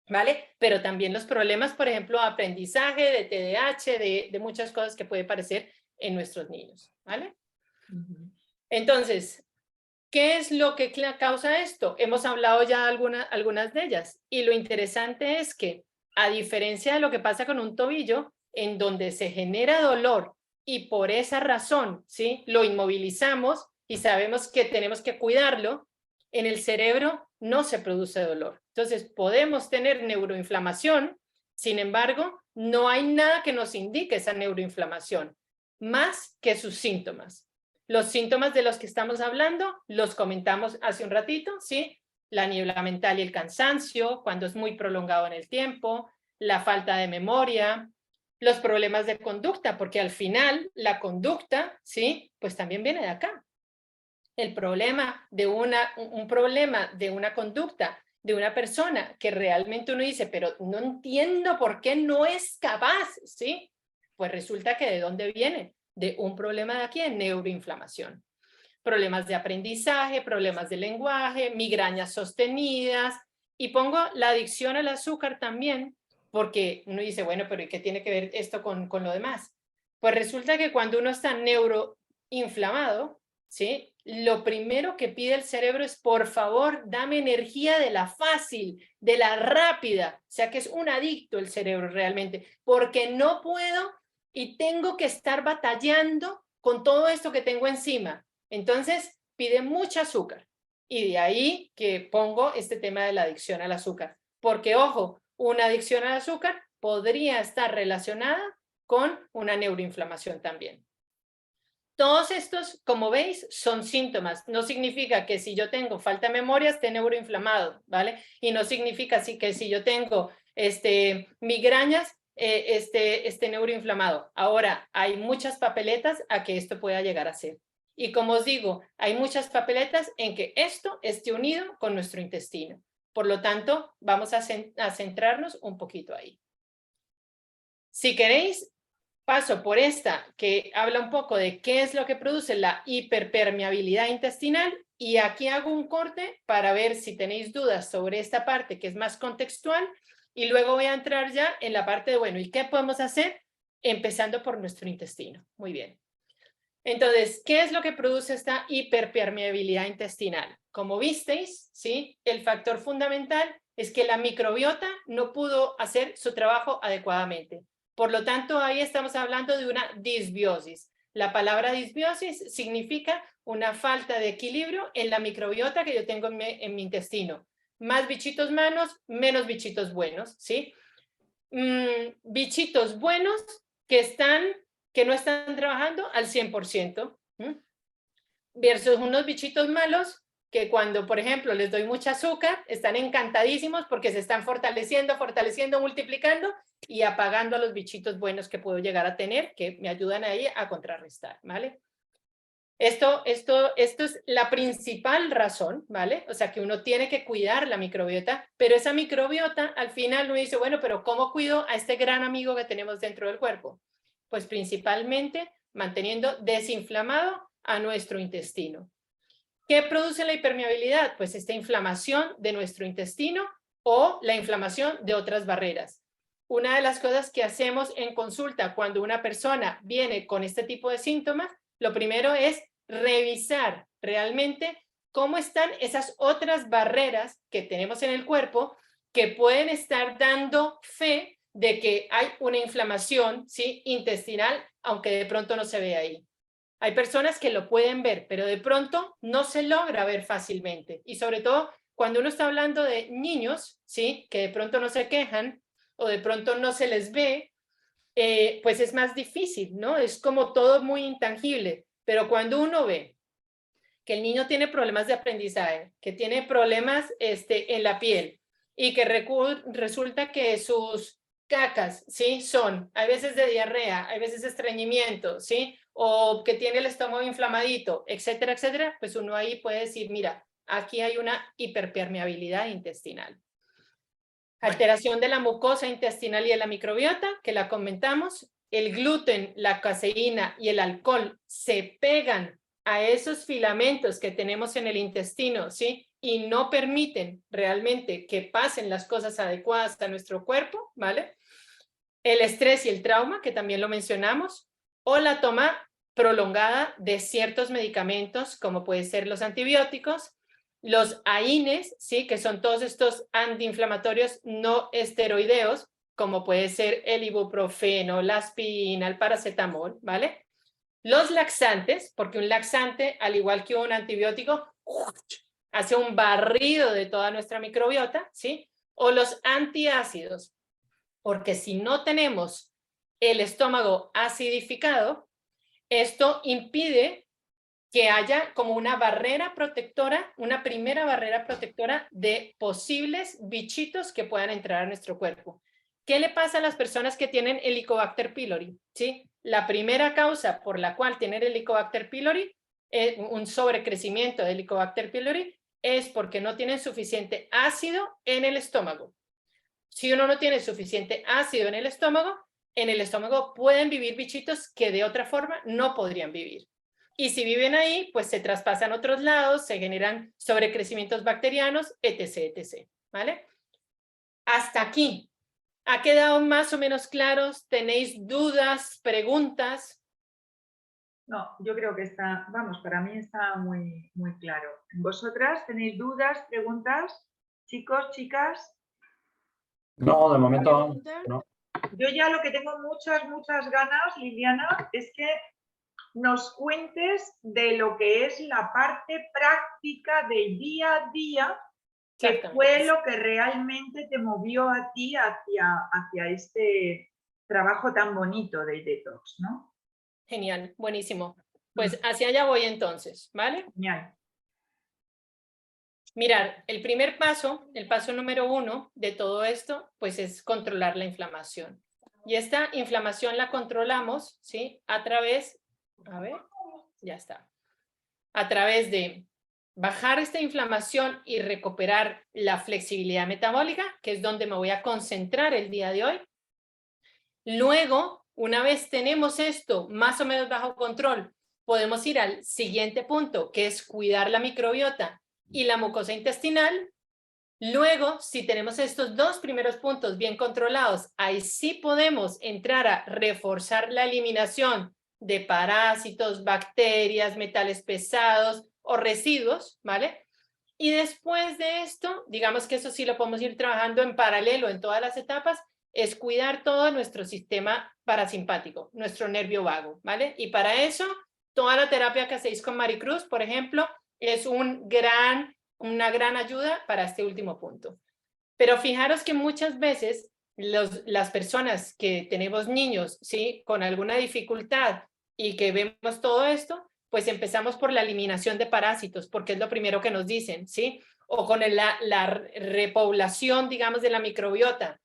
¿vale? Pero también los problemas, por ejemplo, de aprendizaje, de TDAH, de muchas cosas que puede parecer en nuestros niños, ¿vale? Entonces, ¿qué es lo que causa esto? Hemos hablado ya algunas de ellas y lo interesante es que, a diferencia de lo que pasa con un tobillo, en donde se genera dolor y por esa razón, ¿sí? Lo inmovilizamos y sabemos que tenemos que cuidarlo, en el cerebro no se produce dolor. Entonces, podemos tener neuroinflamación, sin embargo, no hay nada que nos indique esa neuroinflamación, más que sus síntomas. Los síntomas de los que estamos hablando los comentamos hace un ratito, ¿sí? La niebla mental y el cansancio, cuando es muy prolongado en el tiempo, la falta de memoria, los problemas de conducta, porque al final la conducta, ¿sí? Pues también viene de acá. El problema de un problema de una conducta de una persona que realmente uno dice, pero no entiendo por qué no es capaz, ¿sí? Pues resulta que ¿de dónde viene? De un problema de aquí, de neuroinflamación. Problemas de aprendizaje, problemas de lenguaje, migrañas sostenidas, y pongo la adicción al azúcar también, porque uno dice, bueno, pero ¿y qué tiene que ver esto con lo demás? Pues resulta que cuando uno está neuroinflamado, ¿sí? Lo primero que pide el cerebro es, por favor, dame energía de la fácil, de la rápida. O sea que es un adicto el cerebro realmente, porque no puedo y tengo que estar batallando con todo esto que tengo encima. Entonces pide mucho azúcar. Y de ahí que pongo este tema de la adicción al azúcar. Porque, ojo, una adicción al azúcar podría estar relacionada con una neuroinflamación también. Todos estos, como veis, son síntomas. No significa que si yo tengo falta de memoria esté neuroinflamado, ¿vale? Y no significa que si yo tengo migrañas esté neuroinflamado. Ahora, hay muchas papeletas a que esto pueda llegar a ser. Y como os digo, hay muchas papeletas en que esto esté unido con nuestro intestino. Por lo tanto, vamos a centrarnos un poquito ahí. Si queréis, paso por esta que habla un poco de qué es lo que produce la hiperpermeabilidad intestinal, y aquí hago un corte para ver si tenéis dudas sobre esta parte que es más contextual, y luego voy a entrar ya en la parte de, bueno, ¿y qué podemos hacer? Empezando por nuestro intestino. Muy bien. Entonces, ¿qué es lo que produce esta hiperpermeabilidad intestinal? Como visteis, ¿sí? El factor fundamental es que la microbiota no pudo hacer su trabajo adecuadamente. Por lo tanto, ahí estamos hablando de una disbiosis. La palabra disbiosis significa una falta de equilibrio en la microbiota que yo tengo en mi intestino. Más bichitos malos, menos bichitos buenos, ¿sí? Bichitos buenos que no están trabajando al 100%, versus unos bichitos malos que cuando, por ejemplo, les doy mucha azúcar, están encantadísimos porque se están fortaleciendo, multiplicando y apagando a los bichitos buenos que puedo llegar a tener, que me ayudan ahí a contrarrestar, ¿vale? Esto es la principal razón, ¿vale? O sea, que uno tiene que cuidar la microbiota, pero esa microbiota, al final uno dice, bueno, pero ¿cómo cuido a este gran amigo que tenemos dentro del cuerpo? Pues principalmente manteniendo desinflamado a nuestro intestino. ¿Qué produce la hipermeabilidad? Pues esta inflamación de nuestro intestino o la inflamación de otras barreras. Una de las cosas que hacemos en consulta cuando una persona viene con este tipo de síntomas, lo primero es revisar realmente cómo están esas otras barreras que tenemos en el cuerpo que pueden estar dando fe de que hay una inflamación, ¿sí?, intestinal, aunque de pronto no se ve ahí. Hay personas que lo pueden ver, pero de pronto no se logra ver fácilmente. Y sobre todo cuando uno está hablando de niños, ¿sí?, que de pronto no se quejan o de pronto no se les ve, pues es más difícil, ¿no? Es como todo muy intangible. Pero cuando uno ve que el niño tiene problemas de aprendizaje, que tiene problemas en la piel y que resulta que sus cacas, ¿sí?, hay veces de diarrea, hay veces de estreñimiento, ¿sí?, o que tiene el estómago inflamadito, etcétera, etcétera, pues uno ahí puede decir, mira, aquí hay una hiperpermeabilidad intestinal. Alteración de la mucosa intestinal y de la microbiota, que la comentamos. El gluten, la caseína y el alcohol se pegan a esos filamentos que tenemos en el intestino, ¿sí?, y no permiten realmente que pasen las cosas adecuadas a nuestro cuerpo, ¿vale? El estrés y el trauma, que también lo mencionamos, o la toma prolongada de ciertos medicamentos, como pueden ser los antibióticos, los AINES, ¿sí?, que son todos estos antiinflamatorios no esteroideos, como puede ser el ibuprofeno, la aspirina, el paracetamol, ¿vale? Los laxantes, porque un laxante, al igual que un antibiótico, hace un barrido de toda nuestra microbiota, ¿sí? O los antiácidos, porque si no tenemos el estómago acidificado, esto impide que haya como una barrera protectora, una primera barrera protectora de posibles bichitos que puedan entrar a nuestro cuerpo. ¿Qué le pasa a las personas que tienen Helicobacter pylori? ¿Sí? La primera causa por la cual tienen Helicobacter pylori, un sobrecrecimiento de Helicobacter pylori, es porque no tienen suficiente ácido en el estómago. Si uno no tiene suficiente ácido en el estómago pueden vivir bichitos que de otra forma no podrían vivir. Y si viven ahí, pues se traspasan a otros lados, se generan sobrecrecimientos bacterianos, etc., etc. ¿Vale? Hasta aquí. ¿Ha quedado más o menos claros? ¿Tenéis dudas, preguntas? No, yo creo que está, vamos, para mí está muy, muy claro. ¿Vosotras tenéis dudas, preguntas? Chicos, chicas. No, de momento no. Yo ya lo que tengo muchas ganas, Liliana, es que nos cuentes de lo que es la parte práctica del día a día, que fue lo que realmente te movió a ti hacia este trabajo tan bonito del detox, ¿no? Genial, buenísimo. Pues hacia allá voy entonces, ¿vale? Genial. Mirad, el primer paso, el paso número 1 de todo esto, pues es controlar la inflamación. Y esta inflamación la controlamos, ¿sí? A través, a ver, ya está. A través de bajar esta inflamación y recuperar la flexibilidad metabólica, que es donde me voy a concentrar el día de hoy. Luego, una vez tenemos esto más o menos bajo control, podemos ir al siguiente punto, que es cuidar la microbiota y la mucosa intestinal. Luego, si tenemos estos dos primeros puntos bien controlados, ahí sí podemos entrar a reforzar la eliminación de parásitos, bacterias, metales pesados o residuos, ¿vale? Y después de esto, digamos que eso sí lo podemos ir trabajando en paralelo en todas las etapas, es cuidar todo nuestro sistema parasimpático, nuestro nervio vago, ¿vale? Y para eso, toda la terapia que hacéis con Maricruz, por ejemplo, es una gran ayuda para este último punto. Pero fijaros que muchas veces las personas que tenemos niños, ¿sí? Con alguna dificultad y que vemos todo esto, pues empezamos por la eliminación de parásitos, porque es lo primero que nos dicen, ¿sí? O con la repoblación, digamos, de la microbiota.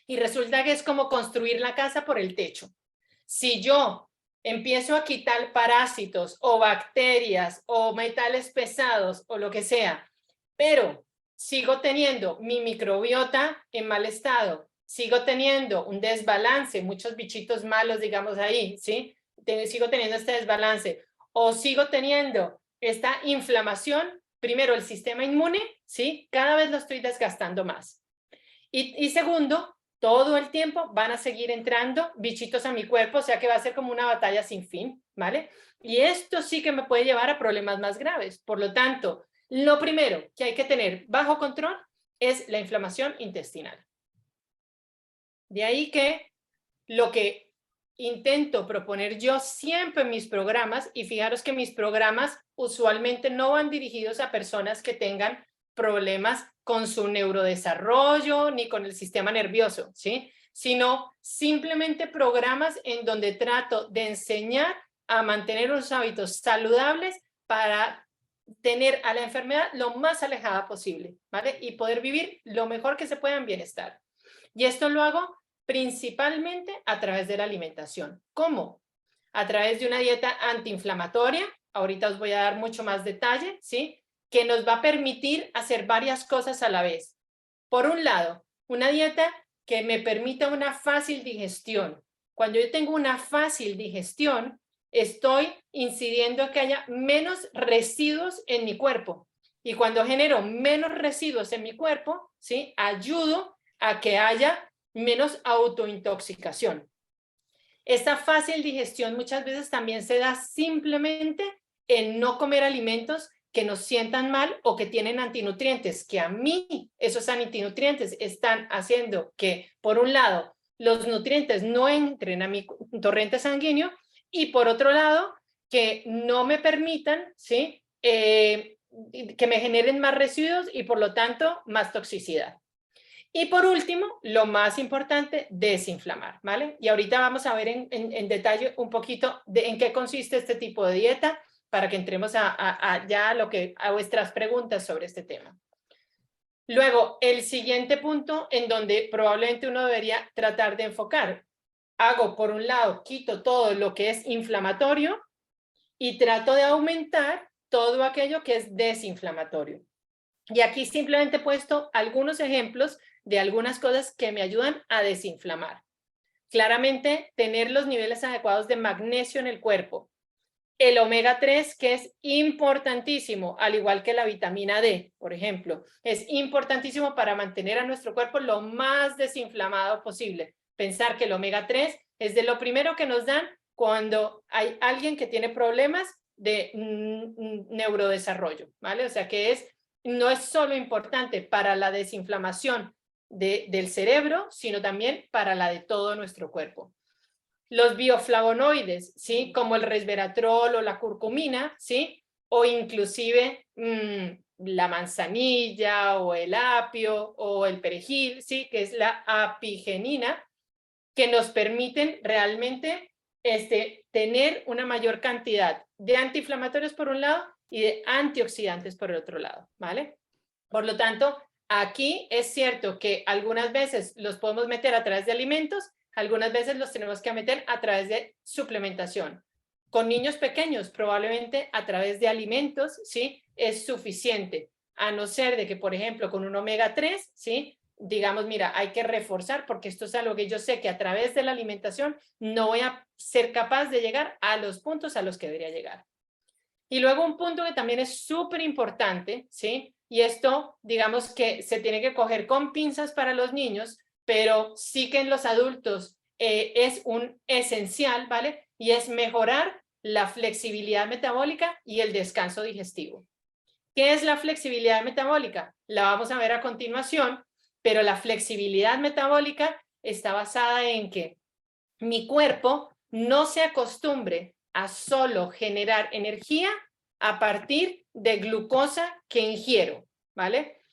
Y resulta que es como construir la casa por el techo. Si yo empiezo a quitar parásitos o bacterias o metales pesados o lo que sea, pero sigo teniendo mi microbiota en mal estado, sigo teniendo un desbalance, muchos bichitos malos, digamos ahí, ¿sí? Sigo teniendo este desbalance o sigo teniendo esta inflamación, primero el sistema inmune, ¿sí? Cada vez lo estoy desgastando más. Y segundo, todo el tiempo van a seguir entrando bichitos a mi cuerpo, o sea que va a ser como una batalla sin fin, ¿vale? Y esto sí que me puede llevar a problemas más graves. Por lo tanto, lo primero que hay que tener bajo control es la inflamación intestinal. De ahí que lo que intento proponer yo siempre en mis programas, y fijaros que mis programas usualmente no van dirigidos a personas que tengan problemas con su neurodesarrollo ni con el sistema nervioso, ¿sí? Sino simplemente programas en donde trato de enseñar a mantener unos hábitos saludables para tener a la enfermedad lo más alejada posible, ¿vale? Y poder vivir lo mejor que se pueda en bienestar. Y esto lo hago principalmente a través de la alimentación. ¿Cómo? A través de una dieta antiinflamatoria, ahorita os voy a dar mucho más detalle, ¿sí? Que nos va a permitir hacer varias cosas a la vez. Por un lado, una dieta que me permita una fácil digestión. Cuando yo tengo una fácil digestión, estoy incidiendo que haya menos residuos en mi cuerpo. Y cuando genero menos residuos en mi cuerpo, ¿sí? Ayudo a que haya menos autointoxicación. Esta fácil digestión muchas veces también se da simplemente en no comer alimentos que nos sientan mal o que tienen antinutrientes, que a mí esos antinutrientes están haciendo que, por un lado, los nutrientes no entren a mi torrente sanguíneo y, por otro lado, que no me permitan, ¿sí? Que me generen más residuos y, por lo tanto, más toxicidad. Y por último, lo más importante, desinflamar, ¿vale? Y ahorita vamos a ver en detalle un poquito en qué consiste este tipo de dieta para que entremos ya a vuestras preguntas sobre este tema. Luego, el siguiente punto en donde probablemente uno debería tratar de enfocar. Hago, por un lado, quito todo lo que es inflamatorio y trato de aumentar todo aquello que es desinflamatorio. Y aquí simplemente he puesto algunos ejemplos de algunas cosas que me ayudan a desinflamar. Claramente, tener los niveles adecuados de magnesio en el cuerpo. El omega 3, que es importantísimo, al igual que la vitamina D, por ejemplo, es importantísimo para mantener a nuestro cuerpo lo más desinflamado posible. Pensar que el omega 3 es de lo primero que nos dan cuando hay alguien que tiene problemas de neurodesarrollo, ¿vale? O sea que no es solo importante para la desinflamación del cerebro, sino también para la de todo nuestro cuerpo. Los bioflavonoides, ¿sí? Como el resveratrol o la curcumina, ¿sí? O inclusive la manzanilla o el apio o el perejil, ¿sí? Que es la apigenina, que nos permiten realmente tener una mayor cantidad de antiinflamatorios por un lado y de antioxidantes por el otro lado, ¿vale? Por lo tanto, aquí es cierto que algunas veces los podemos meter a través de alimentos, algunas veces los tenemos que meter a través de suplementación. Con niños pequeños, probablemente a través de alimentos, ¿sí? Es suficiente, a no ser de que, por ejemplo, con un omega 3, ¿sí? Digamos, mira, hay que reforzar porque esto es algo que yo sé que a través de la alimentación no voy a ser capaz de llegar a los puntos a los que debería llegar. Y luego un punto que también es súper importante, ¿sí? Y esto, digamos que se tiene que coger con pinzas para los niños, pero sí que en los adultos es un esencial, ¿vale? Y es mejorar la flexibilidad metabólica y el descanso digestivo. ¿Qué es la flexibilidad metabólica? La vamos a ver a continuación, pero la flexibilidad metabólica está basada en que mi cuerpo no se acostumbre a solo generar energía a partir de glucosa que ingiero, ¿vale?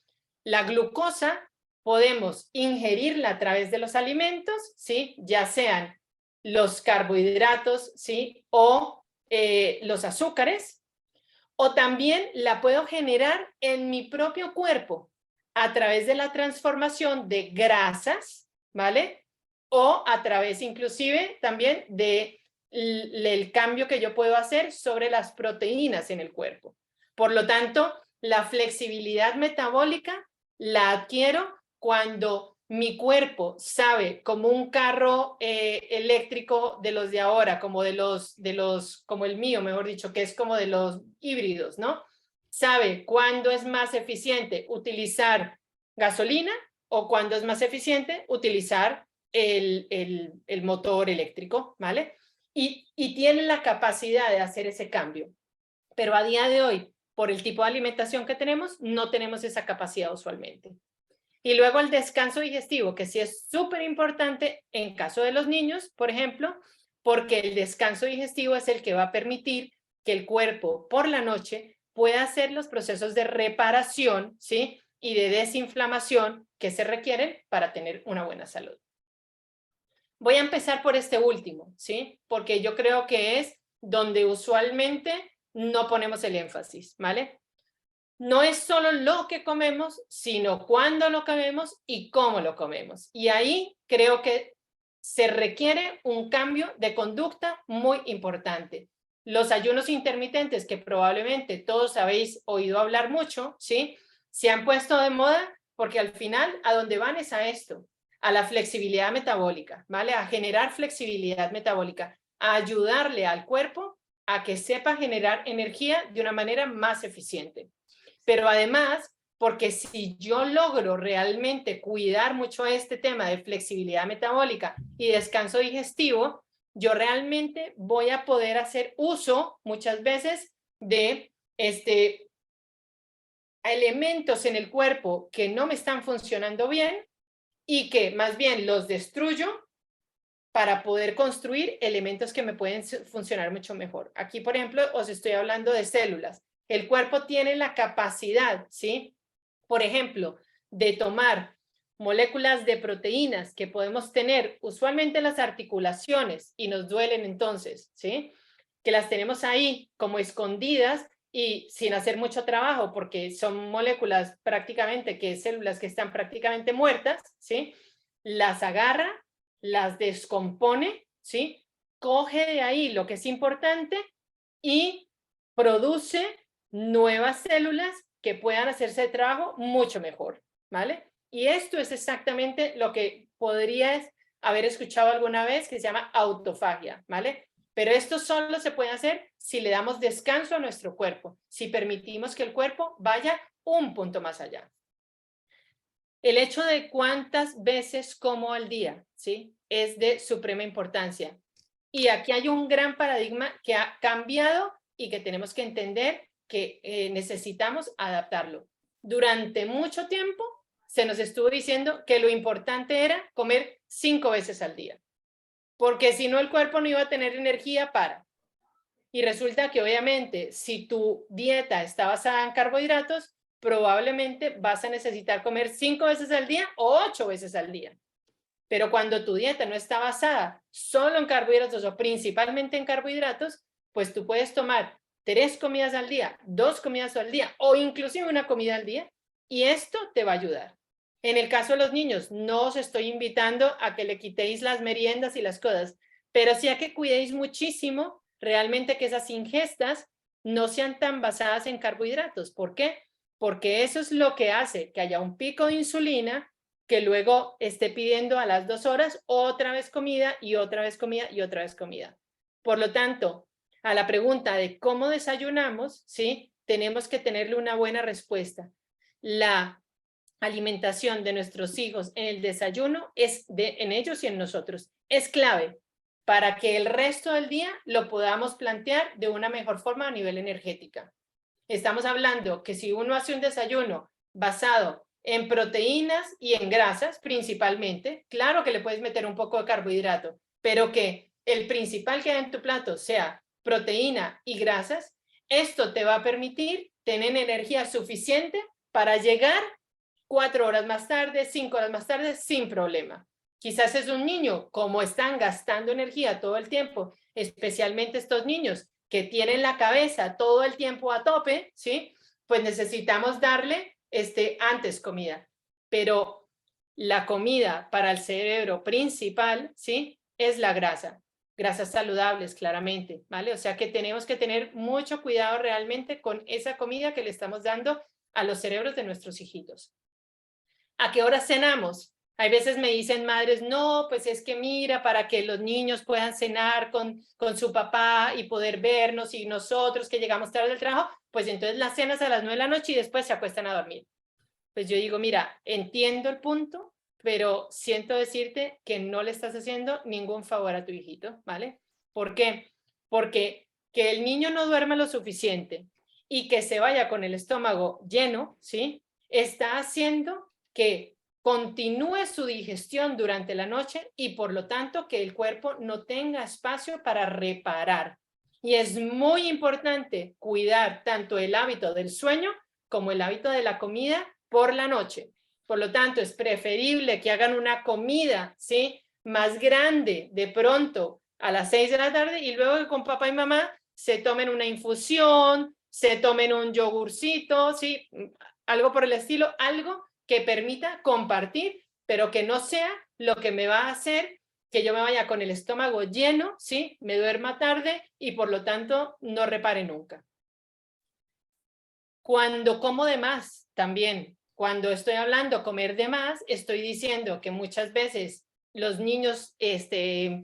La glucosa podemos ingerirla a través de los alimentos, ¿sí? Ya sean los carbohidratos, ¿sí? O los azúcares, o también la puedo generar en mi propio cuerpo a través de la transformación de grasas, ¿vale? O a través inclusive también del cambio que yo puedo hacer sobre las proteínas en el cuerpo. Por lo tanto, la flexibilidad metabólica la adquiero cuando mi cuerpo sabe, como un carro eléctrico de los de ahora, como como el mío, mejor dicho, que es como de los híbridos, ¿no? Sabe cuándo es más eficiente utilizar gasolina o cuándo es más eficiente utilizar el motor eléctrico, ¿vale? Y tiene la capacidad de hacer ese cambio. Pero a día de hoy, por el tipo de alimentación que tenemos, no tenemos esa capacidad usualmente. Y luego el descanso digestivo, que sí es súper importante en caso de los niños, por ejemplo, porque el descanso digestivo es el que va a permitir que el cuerpo por la noche pueda hacer los procesos de reparación, ¿sí? Y de desinflamación que se requieren para tener una buena salud. Voy a empezar por este último, ¿sí? Porque yo creo que es donde usualmente no ponemos el énfasis, ¿vale? No es solo lo que comemos, sino cuándo lo comemos y cómo lo comemos. Y ahí creo que se requiere un cambio de conducta muy importante. Los ayunos intermitentes, que probablemente todos habéis oído hablar mucho, ¿sí? Se han puesto de moda porque al final a dónde van es a esto, a la flexibilidad metabólica, ¿vale? A generar flexibilidad metabólica, a ayudarle al cuerpo a que sepa generar energía de una manera más eficiente. Pero además, porque si yo logro realmente cuidar mucho este tema de flexibilidad metabólica y descanso digestivo, yo realmente voy a poder hacer uso muchas veces de elementos en el cuerpo que no me están funcionando bien y que más bien los destruyo para poder construir elementos que me pueden funcionar mucho mejor. Aquí, por ejemplo, os estoy hablando de células. El cuerpo tiene la capacidad, ¿sí? Por ejemplo, de tomar moléculas de proteínas que podemos tener usualmente en las articulaciones y nos duelen entonces, ¿sí? Que las tenemos ahí como escondidas y sin hacer mucho trabajo, porque son moléculas prácticamente, células que están prácticamente muertas, ¿sí? Las agarra, las descompone, ¿sí? Coge de ahí lo que es importante y produce nuevas células que puedan hacerse el trabajo mucho mejor, ¿vale? Y esto es exactamente lo que podrías haber escuchado alguna vez, que se llama autofagia, ¿vale? Pero esto solo se puede hacer si le damos descanso a nuestro cuerpo, si permitimos que el cuerpo vaya un punto más allá. El hecho de cuántas veces como al día, ¿sí? Es de suprema importancia. Y aquí hay un gran paradigma que ha cambiado y que tenemos que entender que necesitamos adaptarlo. Durante mucho tiempo se nos estuvo diciendo que lo importante era comer 5 veces al día, porque si no el cuerpo no iba a tener energía para. Y resulta que obviamente si tu dieta está basada en carbohidratos, probablemente vas a necesitar comer 5 veces al día o 8 veces al día. Pero cuando tu dieta no está basada solo en carbohidratos o principalmente en carbohidratos, pues tú puedes tomar 3 comidas al día, 2 comidas al día o inclusive una comida al día y esto te va a ayudar. En el caso de los niños, no os estoy invitando a que le quitéis las meriendas y las cosas, pero sí a que cuidéis muchísimo realmente que esas ingestas no sean tan basadas en carbohidratos. ¿Por qué? Porque eso es lo que hace que haya un pico de insulina que luego esté pidiendo a las 2 horas otra vez comida y otra vez comida y otra vez comida. Por lo tanto, a la pregunta de cómo desayunamos, ¿sí? Tenemos que tenerle una buena respuesta. La alimentación de nuestros hijos en el desayuno en ellos y en nosotros. Es clave para que el resto del día lo podamos plantear de una mejor forma a nivel energética. Estamos hablando que si uno hace un desayuno basado en proteínas y en grasas principalmente, claro que le puedes meter un poco de carbohidrato, pero que el principal que hay en tu plato sea proteína y grasas, esto te va a permitir tener energía suficiente para llegar 4 horas más tarde, 5 horas más tarde, sin problema. Quizás es un niño, como están gastando energía todo el tiempo, especialmente estos niños que tienen la cabeza todo el tiempo a tope, ¿sí? Pues necesitamos darle antes comida. Pero la comida para el cerebro principal, ¿sí? Es la grasa. Grasas saludables, claramente, ¿vale? O sea que tenemos que tener mucho cuidado realmente con esa comida que le estamos dando a los cerebros de nuestros hijitos. ¿A qué hora cenamos? Hay veces me dicen madres, no, pues es que mira, para que los niños puedan cenar con su papá y poder vernos y nosotros que llegamos tarde del trabajo, pues entonces las cenas a las 9 de la noche y después se acuestan a dormir. Pues yo digo, mira, entiendo el punto, pero siento decirte que no le estás haciendo ningún favor a tu hijito, ¿vale? ¿Por qué? Porque que el niño no duerma lo suficiente y que se vaya con el estómago lleno, ¿sí? Está haciendo que continúe su digestión durante la noche y por lo tanto que el cuerpo no tenga espacio para reparar. Y es muy importante cuidar tanto el hábito del sueño como el hábito de la comida por la noche. Por lo tanto, es preferible que hagan una comida, ¿sí? Más grande de pronto a las 6 de la tarde y luego que con papá y mamá se tomen una infusión, se tomen un yogurcito, ¿sí? Algo por el estilo, algo que permita compartir, pero que no sea lo que me va a hacer que yo me vaya con el estómago lleno, ¿sí? Me duerma tarde y por lo tanto no repare nunca. Cuando como de más, también, cuando estoy hablando comer de más, estoy diciendo que muchas veces los niños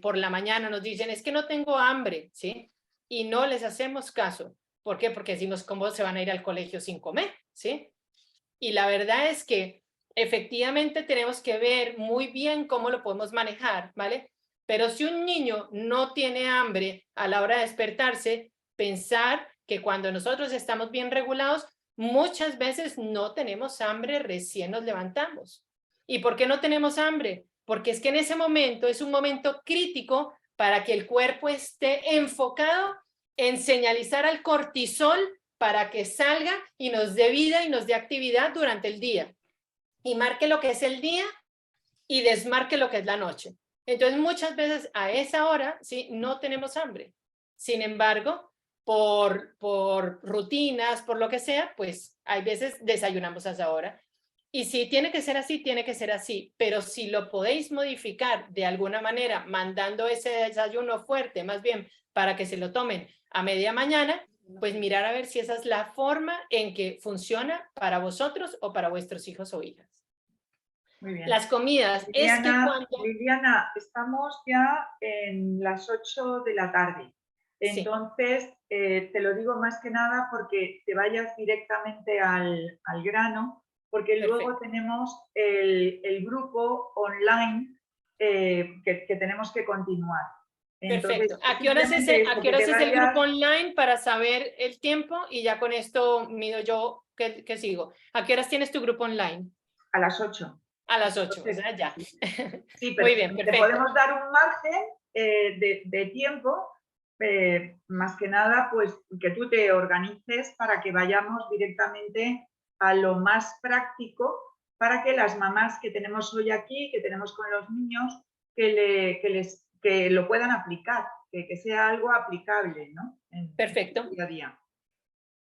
por la mañana nos dicen, es que no tengo hambre, ¿sí? Y no les hacemos caso. ¿Por qué? Porque decimos, ¿cómo se van a ir al colegio sin comer? ¿Sí? Y la verdad es que efectivamente tenemos que ver muy bien cómo lo podemos manejar, ¿vale? Pero si un niño no tiene hambre a la hora de despertarse, pensar que cuando nosotros estamos bien regulados, muchas veces no tenemos hambre recién nos levantamos. ¿Y por qué no tenemos hambre? Porque es que en ese momento es un momento crítico para que el cuerpo esté enfocado en señalizar al cortisol para que salga y nos dé vida y nos dé actividad durante el día. Y marque lo que es el día y desmarque lo que es la noche. Entonces, muchas veces a esa hora, ¿sí? No tenemos hambre. Sin embargo, por rutinas, por lo que sea, pues hay veces desayunamos a esa hora. Y si tiene que ser así, tiene que ser así. Pero si lo podéis modificar de alguna manera, mandando ese desayuno fuerte, más bien para que se lo tomen a media mañana, pues mirar a ver si esa es la forma en que funciona para vosotros o para vuestros hijos o hijas. Muy bien. Las comidas, Liliana, es que cuando... Liliana, estamos ya en las 8 de la tarde. Entonces, te lo digo más que nada porque te vayas directamente al grano, porque Perfecto. luego tenemos el grupo online que tenemos que continuar. Entonces, Perfecto. ¿A qué horas es el grupo online para saber el tiempo? Y ya con esto mido yo qué sigo. ¿A qué horas tienes tu grupo online? A las 8. A las 8, Entonces, o sea, ya. Sí, Muy bien, perfecto. Te podemos dar un margen de tiempo, más que nada, pues que tú te organices para que vayamos directamente a lo más práctico, para que las mamás que tenemos hoy aquí, que tenemos con los niños, que lo puedan aplicar, que sea algo aplicable, ¿no? Perfecto. En el día a día.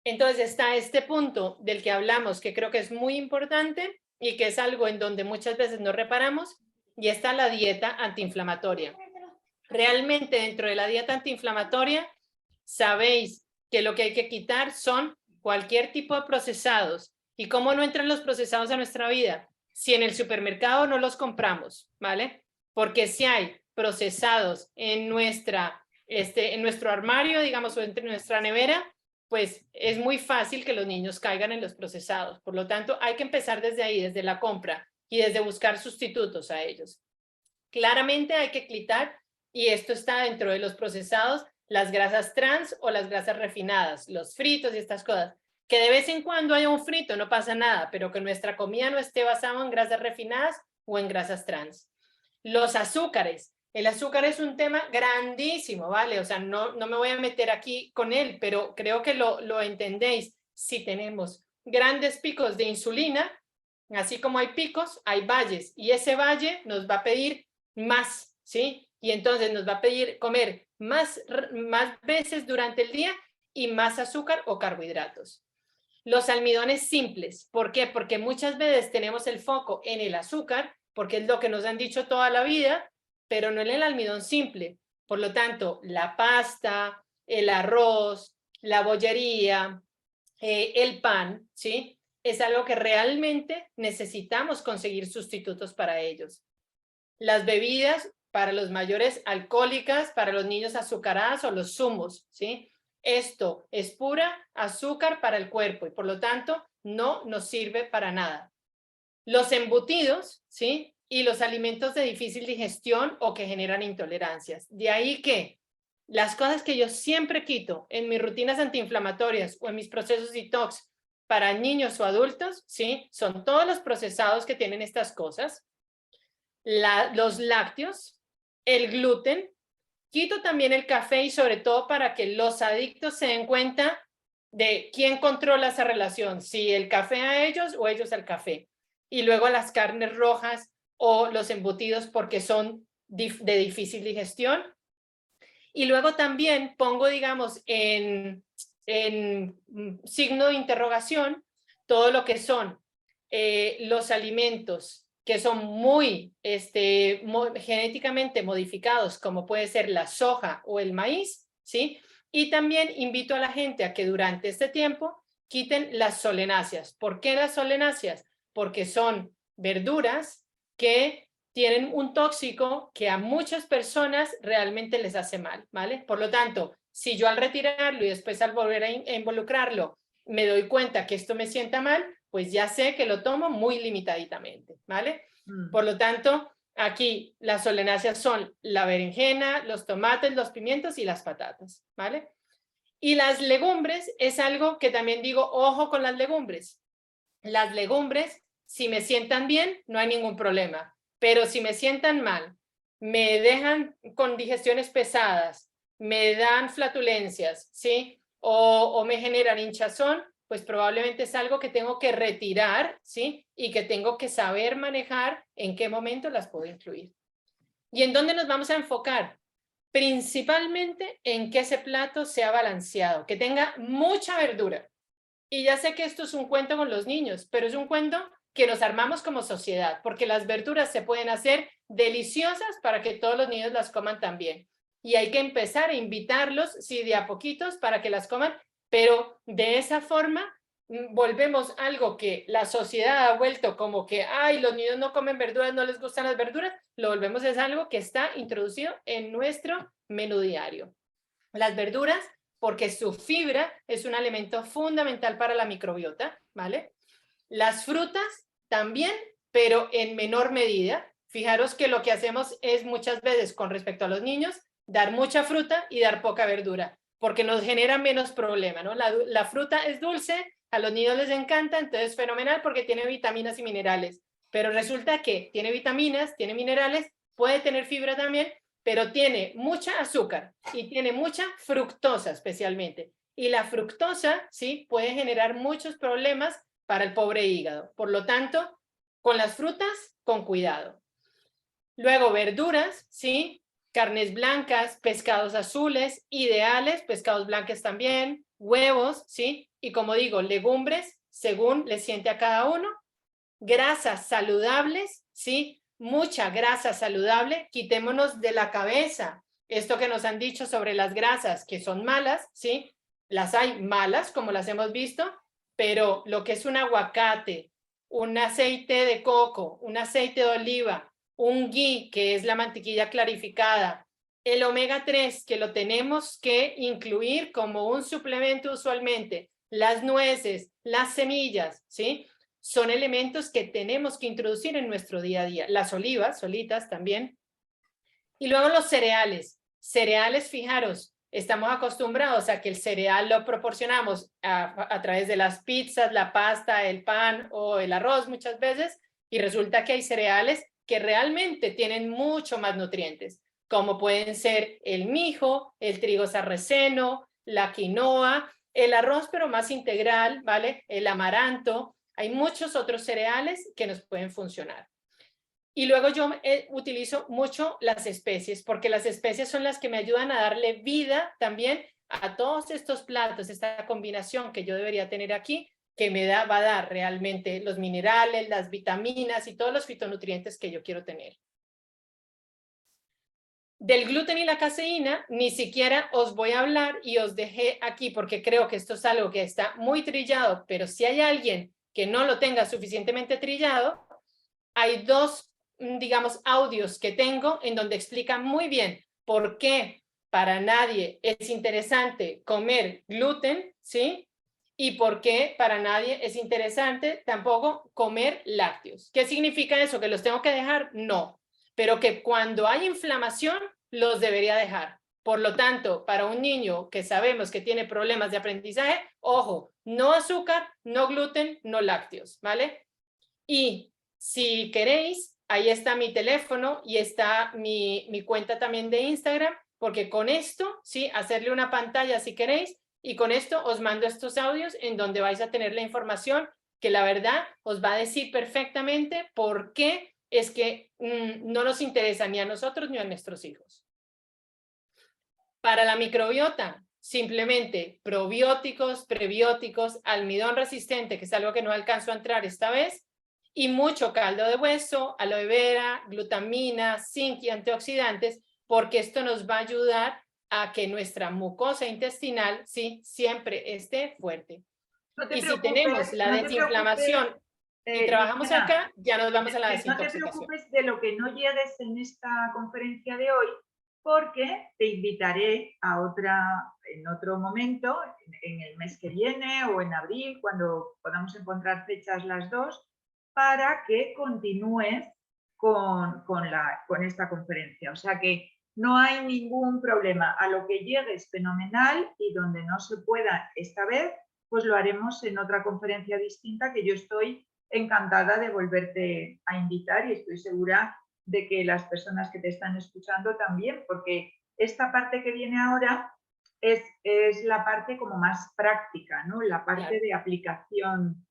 Entonces está este punto del que hablamos, que creo que es muy importante y que es algo en donde muchas veces no reparamos, y está la dieta antiinflamatoria. Realmente dentro de la dieta antiinflamatoria sabéis que lo que hay que quitar son cualquier tipo de procesados. ¿Y cómo no entran los procesados a nuestra vida? Si en el supermercado no los compramos, ¿vale? Porque si hay procesados en nuestro armario, digamos, o en nuestra nevera, pues es muy fácil que los niños caigan en los procesados. Por lo tanto, hay que empezar desde ahí, desde la compra y desde buscar sustitutos a ellos. Claramente hay que quitar, y esto está dentro de los procesados, las grasas trans o las grasas refinadas, los fritos y estas cosas. Que de vez en cuando haya un frito, no pasa nada, pero que nuestra comida no esté basada en grasas refinadas o en grasas trans. Los azúcares. El azúcar es un tema grandísimo, ¿vale? O sea, no me voy a meter aquí con él, pero creo que lo entendéis. Si tenemos grandes picos de insulina, así como hay picos, hay valles, y ese valle nos va a pedir más, ¿sí? Y entonces nos va a pedir comer más veces durante el día y más azúcar o carbohidratos. Los almidones simples, ¿por qué? Porque muchas veces tenemos el foco en el azúcar, porque es lo que nos han dicho toda la vida, pero no en el almidón simple. Por lo tanto, la pasta, el arroz, la bollería, el pan, ¿sí? Es algo que realmente necesitamos conseguir sustitutos para ellos. Las bebidas para los mayores alcohólicas, para los niños azucaradas o los zumos, ¿sí? Esto es pura azúcar para el cuerpo y por lo tanto no nos sirve para nada. Los embutidos, ¿sí? Y los alimentos de difícil digestión o que generan intolerancias. De ahí que las cosas que yo siempre quito en mis rutinas antiinflamatorias o en mis procesos detox para niños o adultos, ¿sí? Son todos los procesados que tienen estas cosas. Los lácteos, el gluten, quito también el café y sobre todo para que los adictos se den cuenta de quién controla esa relación, si el café a ellos o ellos al café. Y luego las carnes rojas o los embutidos porque son de difícil digestión. Y luego también pongo, digamos, en signo de interrogación todo lo que son los alimentos que son muy genéticamente modificados, como puede ser la soja o el maíz, ¿sí? Y también invito a la gente a que durante este tiempo quiten las solenáceas. ¿Por qué las solenáceas? Porque son verduras que tienen un tóxico que a muchas personas realmente les hace mal, ¿vale? Por lo tanto, si yo al retirarlo y después al volver a involucrarlo me doy cuenta que esto me sienta mal, pues ya sé que lo tomo muy limitadamente, ¿vale? Por lo tanto, aquí las solenáceas son la berenjena, los tomates, los pimientos y las patatas, ¿vale? Y las legumbres es algo que también digo, ojo con las legumbres. Las legumbres, si me sientan bien, no hay ningún problema, pero si me sientan mal, me dejan con digestiones pesadas, me dan flatulencias, ¿sí? O me generan hinchazón, pues probablemente es algo que tengo que retirar, ¿sí? Y que tengo que saber manejar en qué momento las puedo incluir. ¿Y en dónde nos vamos a enfocar? principalmente en que ese plato sea balanceado, que tenga mucha verdura. Y ya sé que esto es un cuento con los niños, pero es un cuento que nos armamos como sociedad, porque las verduras se pueden hacer deliciosas para que todos los niños las coman también. Y hay que empezar a invitarlos, sí, de a poquitos para que las coman, pero de esa forma volvemos algo que la sociedad ha vuelto como que, ay, los niños no comen verduras, no les gustan las verduras, lo volvemos es algo que está introducido en nuestro menú diario. Las verduras, porque su fibra es un elemento fundamental para la microbiota, ¿vale? Las frutas también, pero en menor medida. Fijaros que lo que hacemos es muchas veces con respecto a los niños, dar mucha fruta y dar poca verdura, porque nos genera menos problema, ¿no? La fruta es dulce, a los niños les encanta, entonces fenomenal porque tiene vitaminas y minerales, pero resulta que tiene vitaminas, tiene minerales, puede tener fibra también, pero tiene mucha azúcar y tiene mucha fructosa especialmente. Y la fructosa, sí, puede generar muchos problemas para el pobre hígado. Por lo tanto, con las frutas, con cuidado. Luego, verduras, sí, carnes blancas, pescados azules, ideales, pescados blancos también, huevos, sí, y como digo, legumbres, según le siente a cada uno. Grasas saludables, sí, mucha grasa saludable, quitémonos de la cabeza esto que nos han dicho sobre las grasas que son malas, sí, las hay malas como las hemos visto, pero lo que es un aguacate, un aceite de coco, un aceite de oliva, un ghee, que es la mantequilla clarificada, el omega 3, que lo tenemos que incluir como un suplemento usualmente, las nueces, las semillas, ¿sí? Son elementos que tenemos que introducir en nuestro día a día. Las olivas, solitas también. Y luego los cereales. Cereales, fijaros, estamos acostumbrados a que el cereal lo proporcionamos a través de las pizzas, la pasta, el pan o el arroz muchas veces, y resulta que hay cereales que realmente tienen mucho más nutrientes, como pueden ser el mijo, el trigo sarraceno, la quinoa, el arroz pero más integral, ¿vale? El amaranto. Hay muchos otros cereales que nos pueden funcionar. Y luego yo utilizo mucho las especies, porque las especies son las que me ayudan a darle vida también a todos estos platos, esta combinación que yo debería tener aquí, que va a dar realmente los minerales, las vitaminas y todos los fitonutrientes que yo quiero tener. Del gluten y la caseína ni siquiera os voy a hablar y os dejé aquí porque creo que esto es algo que está muy trillado, pero si hay alguien que no lo tenga suficientemente trillado, hay dos, digamos, audios que tengo en donde explican muy bien por qué para nadie es interesante comer gluten, ¿sí? Y por qué para nadie es interesante tampoco comer lácteos. ¿Qué significa eso? ¿Que los tengo que dejar? No, pero que cuando hay inflamación los debería dejar. Por lo tanto, para un niño que sabemos que tiene problemas de aprendizaje, ojo, no azúcar, no gluten, no lácteos, ¿vale? Y si queréis, ahí está mi teléfono y está mi cuenta también de Instagram, porque con esto, sí, hacerle una pantalla si queréis, y con esto os mando estos audios en donde vais a tener la información que la verdad os va a decir perfectamente por qué es que no nos interesa ni a nosotros ni a nuestros hijos. Para la microbiota, simplemente probióticos, prebióticos, almidón resistente, que es algo que no alcanzo a entrar esta vez, y mucho caldo de hueso, aloe vera, glutamina, zinc y antioxidantes, porque esto nos va a ayudar a que nuestra mucosa intestinal, sí, siempre esté fuerte. No te y si preocupes, tenemos la no te desinflamación y trabajamos Liliana, acá, ya nos vamos a la no te desintoxicación. preocupes de lo que no llegues en esta conferencia de hoy, porque te invitaré a en otro momento, en el mes que viene o en abril, cuando podamos encontrar fechas las dos, para que continúes con esta conferencia. O sea que no hay ningún problema. A lo que llegues, fenomenal, y donde no se pueda esta vez, pues lo haremos en otra conferencia distinta, que yo estoy encantada de volverte a invitar y estoy segura de que las personas que te están escuchando también, porque esta parte que viene ahora es la parte como más práctica, ¿no? La parte Claro. de aplicación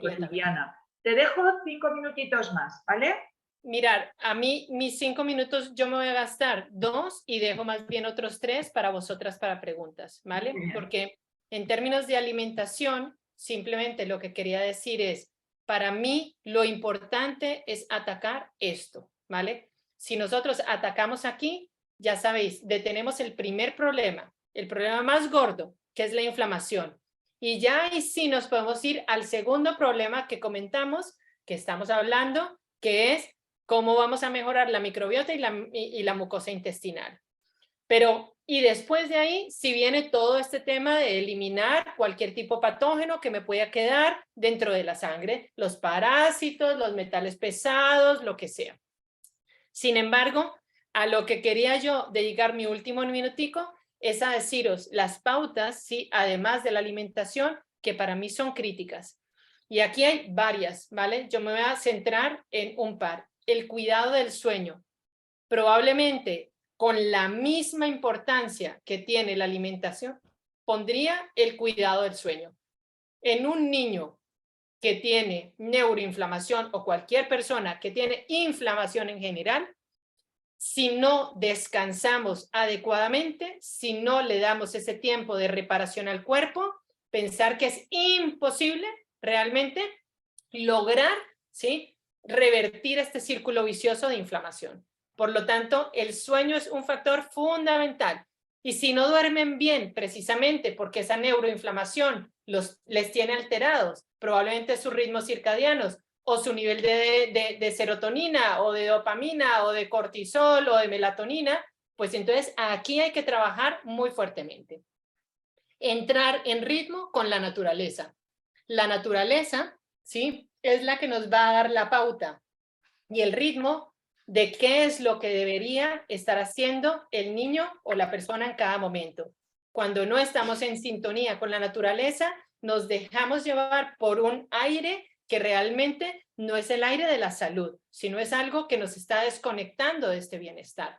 cotidiana. Te dejo 5 minutitos más, ¿vale? mirar, a mí mis 5 minutos yo me voy a gastar 2 y dejo más bien otros 3 para vosotras para preguntas, ¿vale? Muy bien. Porque en términos de alimentación, simplemente lo que quería decir es, para mí lo importante es atacar esto, ¿vale? Si nosotros atacamos aquí, ya sabéis, detenemos el primer problema, el problema más gordo, que es la inflamación. Y ya ahí sí nos podemos ir al segundo problema que comentamos, que estamos hablando, que es cómo vamos a mejorar la microbiota y la mucosa intestinal. Pero, y después de ahí, si viene todo este tema de eliminar cualquier tipo patógeno que me pueda quedar dentro de la sangre, los parásitos, los metales pesados, lo que sea. Sin embargo, a lo que quería yo dedicar mi último minutico es a deciros las pautas, sí, además de la alimentación, que para mí son críticas. Y aquí hay varias, ¿vale? Yo me voy a centrar en un par. El cuidado del sueño. Probablemente con la misma importancia que tiene la alimentación, pondría el cuidado del sueño. En un niño que tiene neuroinflamación o cualquier persona que tiene inflamación en general, si no descansamos adecuadamente, si no le damos ese tiempo de reparación al cuerpo, pensar que es imposible realmente lograr, ¿sí?, revertir este círculo vicioso de inflamación. Por lo tanto, el sueño es un factor fundamental. Y si no duermen bien, precisamente porque esa neuroinflamación les tiene alterados, probablemente sus ritmos circadianos, o su nivel de serotonina, o de dopamina, o de cortisol, o de melatonina, pues entonces aquí hay que trabajar muy fuertemente. Entrar en ritmo con la naturaleza. La naturaleza, ¿sí?, es la que nos va a dar la pauta y el ritmo de qué es lo que debería estar haciendo el niño o la persona en cada momento. Cuando no estamos en sintonía con la naturaleza, nos dejamos llevar por un aire que realmente no es el aire de la salud, sino es algo que nos está desconectando de este bienestar.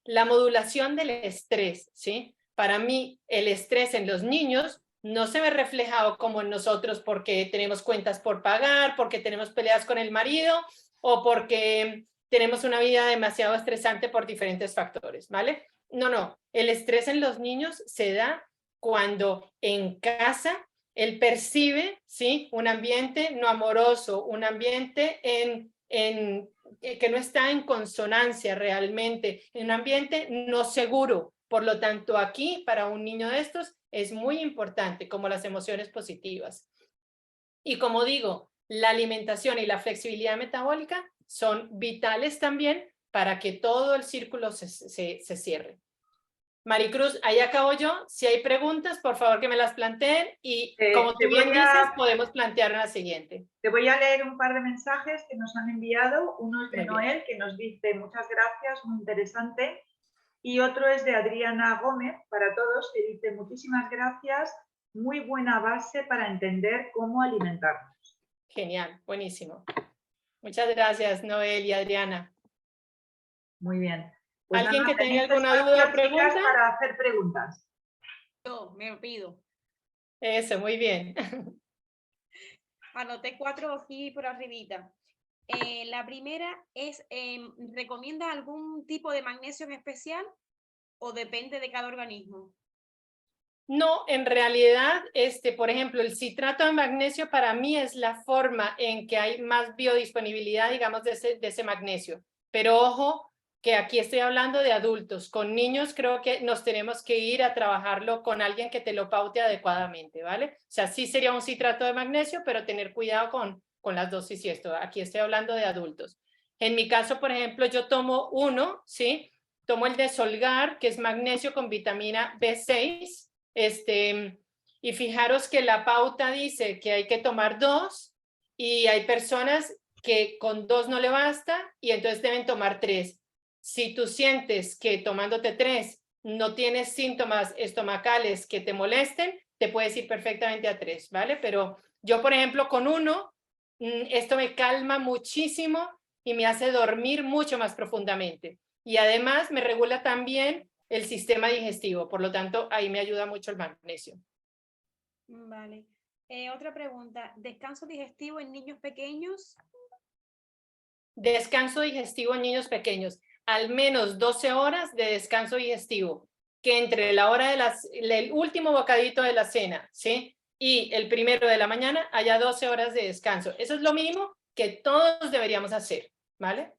La modulación del estrés, ¿sí? Para mí, el estrés en los niños no se ve reflejado como en nosotros porque tenemos cuentas por pagar, porque tenemos peleas con el marido o porque tenemos una vida demasiado estresante por diferentes factores, ¿vale? No, no. El estrés en los niños se da cuando en casa él percibe, ¿sí?, un ambiente no amoroso, un ambiente que no está en consonancia realmente, en un ambiente no seguro. Por lo tanto, aquí para un niño de estos es muy importante, como las emociones positivas. Y como digo, la alimentación y la flexibilidad metabólica son vitales también para que todo el círculo se cierre. Maricruz, ahí acabo yo. Si hay preguntas, por favor que me las planteen y como tú bien dices, podemos plantear una siguiente. Te voy a leer un par de mensajes que nos han enviado. Uno es de Muy bien. Noel, que nos dice muchas gracias, muy interesante. Y otro es de Adriana Gómez, para todos, que dice muchísimas gracias, muy buena base para entender cómo alimentarnos. Genial, buenísimo. Muchas gracias, Noel y Adriana. Muy bien. Pues ¿Alguien nada, que tenga tenéis alguna duda o espacio, chicas, pregunta? para hacer preguntas. Yo me lo pido. Eso, muy bien. Anoté 4 aquí por arribita. La primera es, ¿recomienda algún tipo de magnesio en especial o depende de cada organismo? No, en realidad, por ejemplo, el citrato de magnesio para mí es la forma en que hay más biodisponibilidad, digamos, de ese magnesio. Pero ojo, que aquí estoy hablando de adultos. Con niños creo que nos tenemos que ir a trabajarlo con alguien que te lo paute adecuadamente, ¿vale? O sea, sí sería un citrato de magnesio, pero tener cuidado con las dosis y esto. Aquí estoy hablando de adultos. En mi caso, por ejemplo, yo tomo uno, ¿sí? Tomo el de Solgar, que es magnesio con vitamina B6. Y fijaros que la pauta dice que hay que tomar 2 y hay personas que con 2 no le basta y entonces deben tomar 3. Si tú sientes que tomándote 3 no tienes síntomas estomacales que te molesten, te puedes ir perfectamente a 3, ¿vale? Pero yo, por ejemplo, con 1, esto me calma muchísimo y me hace dormir mucho más profundamente. Y además me regula también el sistema digestivo, por lo tanto, ahí me ayuda mucho el magnesio. Vale. Otra pregunta, ¿descanso digestivo en niños pequeños? descanso digestivo en niños pequeños, al menos 12 horas de descanso digestivo, que entre la hora el último bocadito de la cena, ¿sí? Y el primero de la mañana haya 12 horas de descanso. Eso es lo mínimo que todos deberíamos hacer, ¿vale?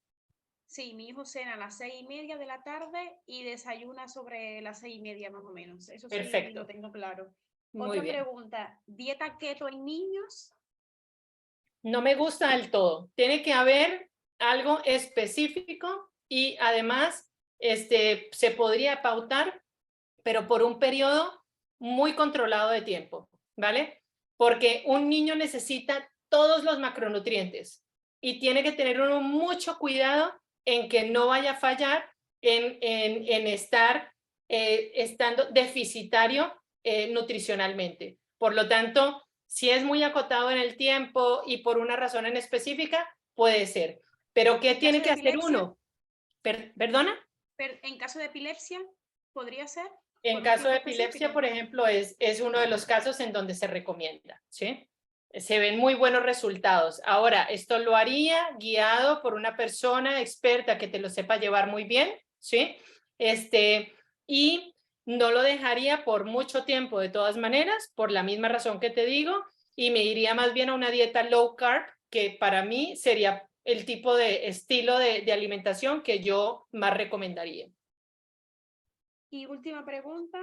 Sí, mi hijo cena a las 6:30 de la tarde y desayuna sobre las 6:30 más o menos. Eso sí Perfecto. lo tengo claro. Muy Otra bien. pregunta, ¿dieta keto en niños? No me gusta del todo. Tiene que haber algo específico y además se podría pautar, pero por un periodo muy controlado de tiempo, ¿vale? Porque un niño necesita todos los macronutrientes y tiene que tener uno mucho cuidado en que no vaya a fallar en estar estando deficitario nutricionalmente. Por lo tanto, si es muy acotado en el tiempo y por una razón en específica, puede ser. Pero ¿qué tiene que hacer uno? ¿Perdona? ¿En caso de epilepsia podría ser? En caso de epilepsia, por ejemplo, es uno de los casos en donde se recomienda, ¿sí? Se ven muy buenos resultados. Ahora, esto lo haría guiado por una persona experta que te lo sepa llevar muy bien, ¿sí? Y no lo dejaría por mucho tiempo de todas maneras, por la misma razón que te digo, y me iría más bien a una dieta low carb, que para mí sería el tipo de estilo de alimentación que yo más recomendaría. Y última pregunta,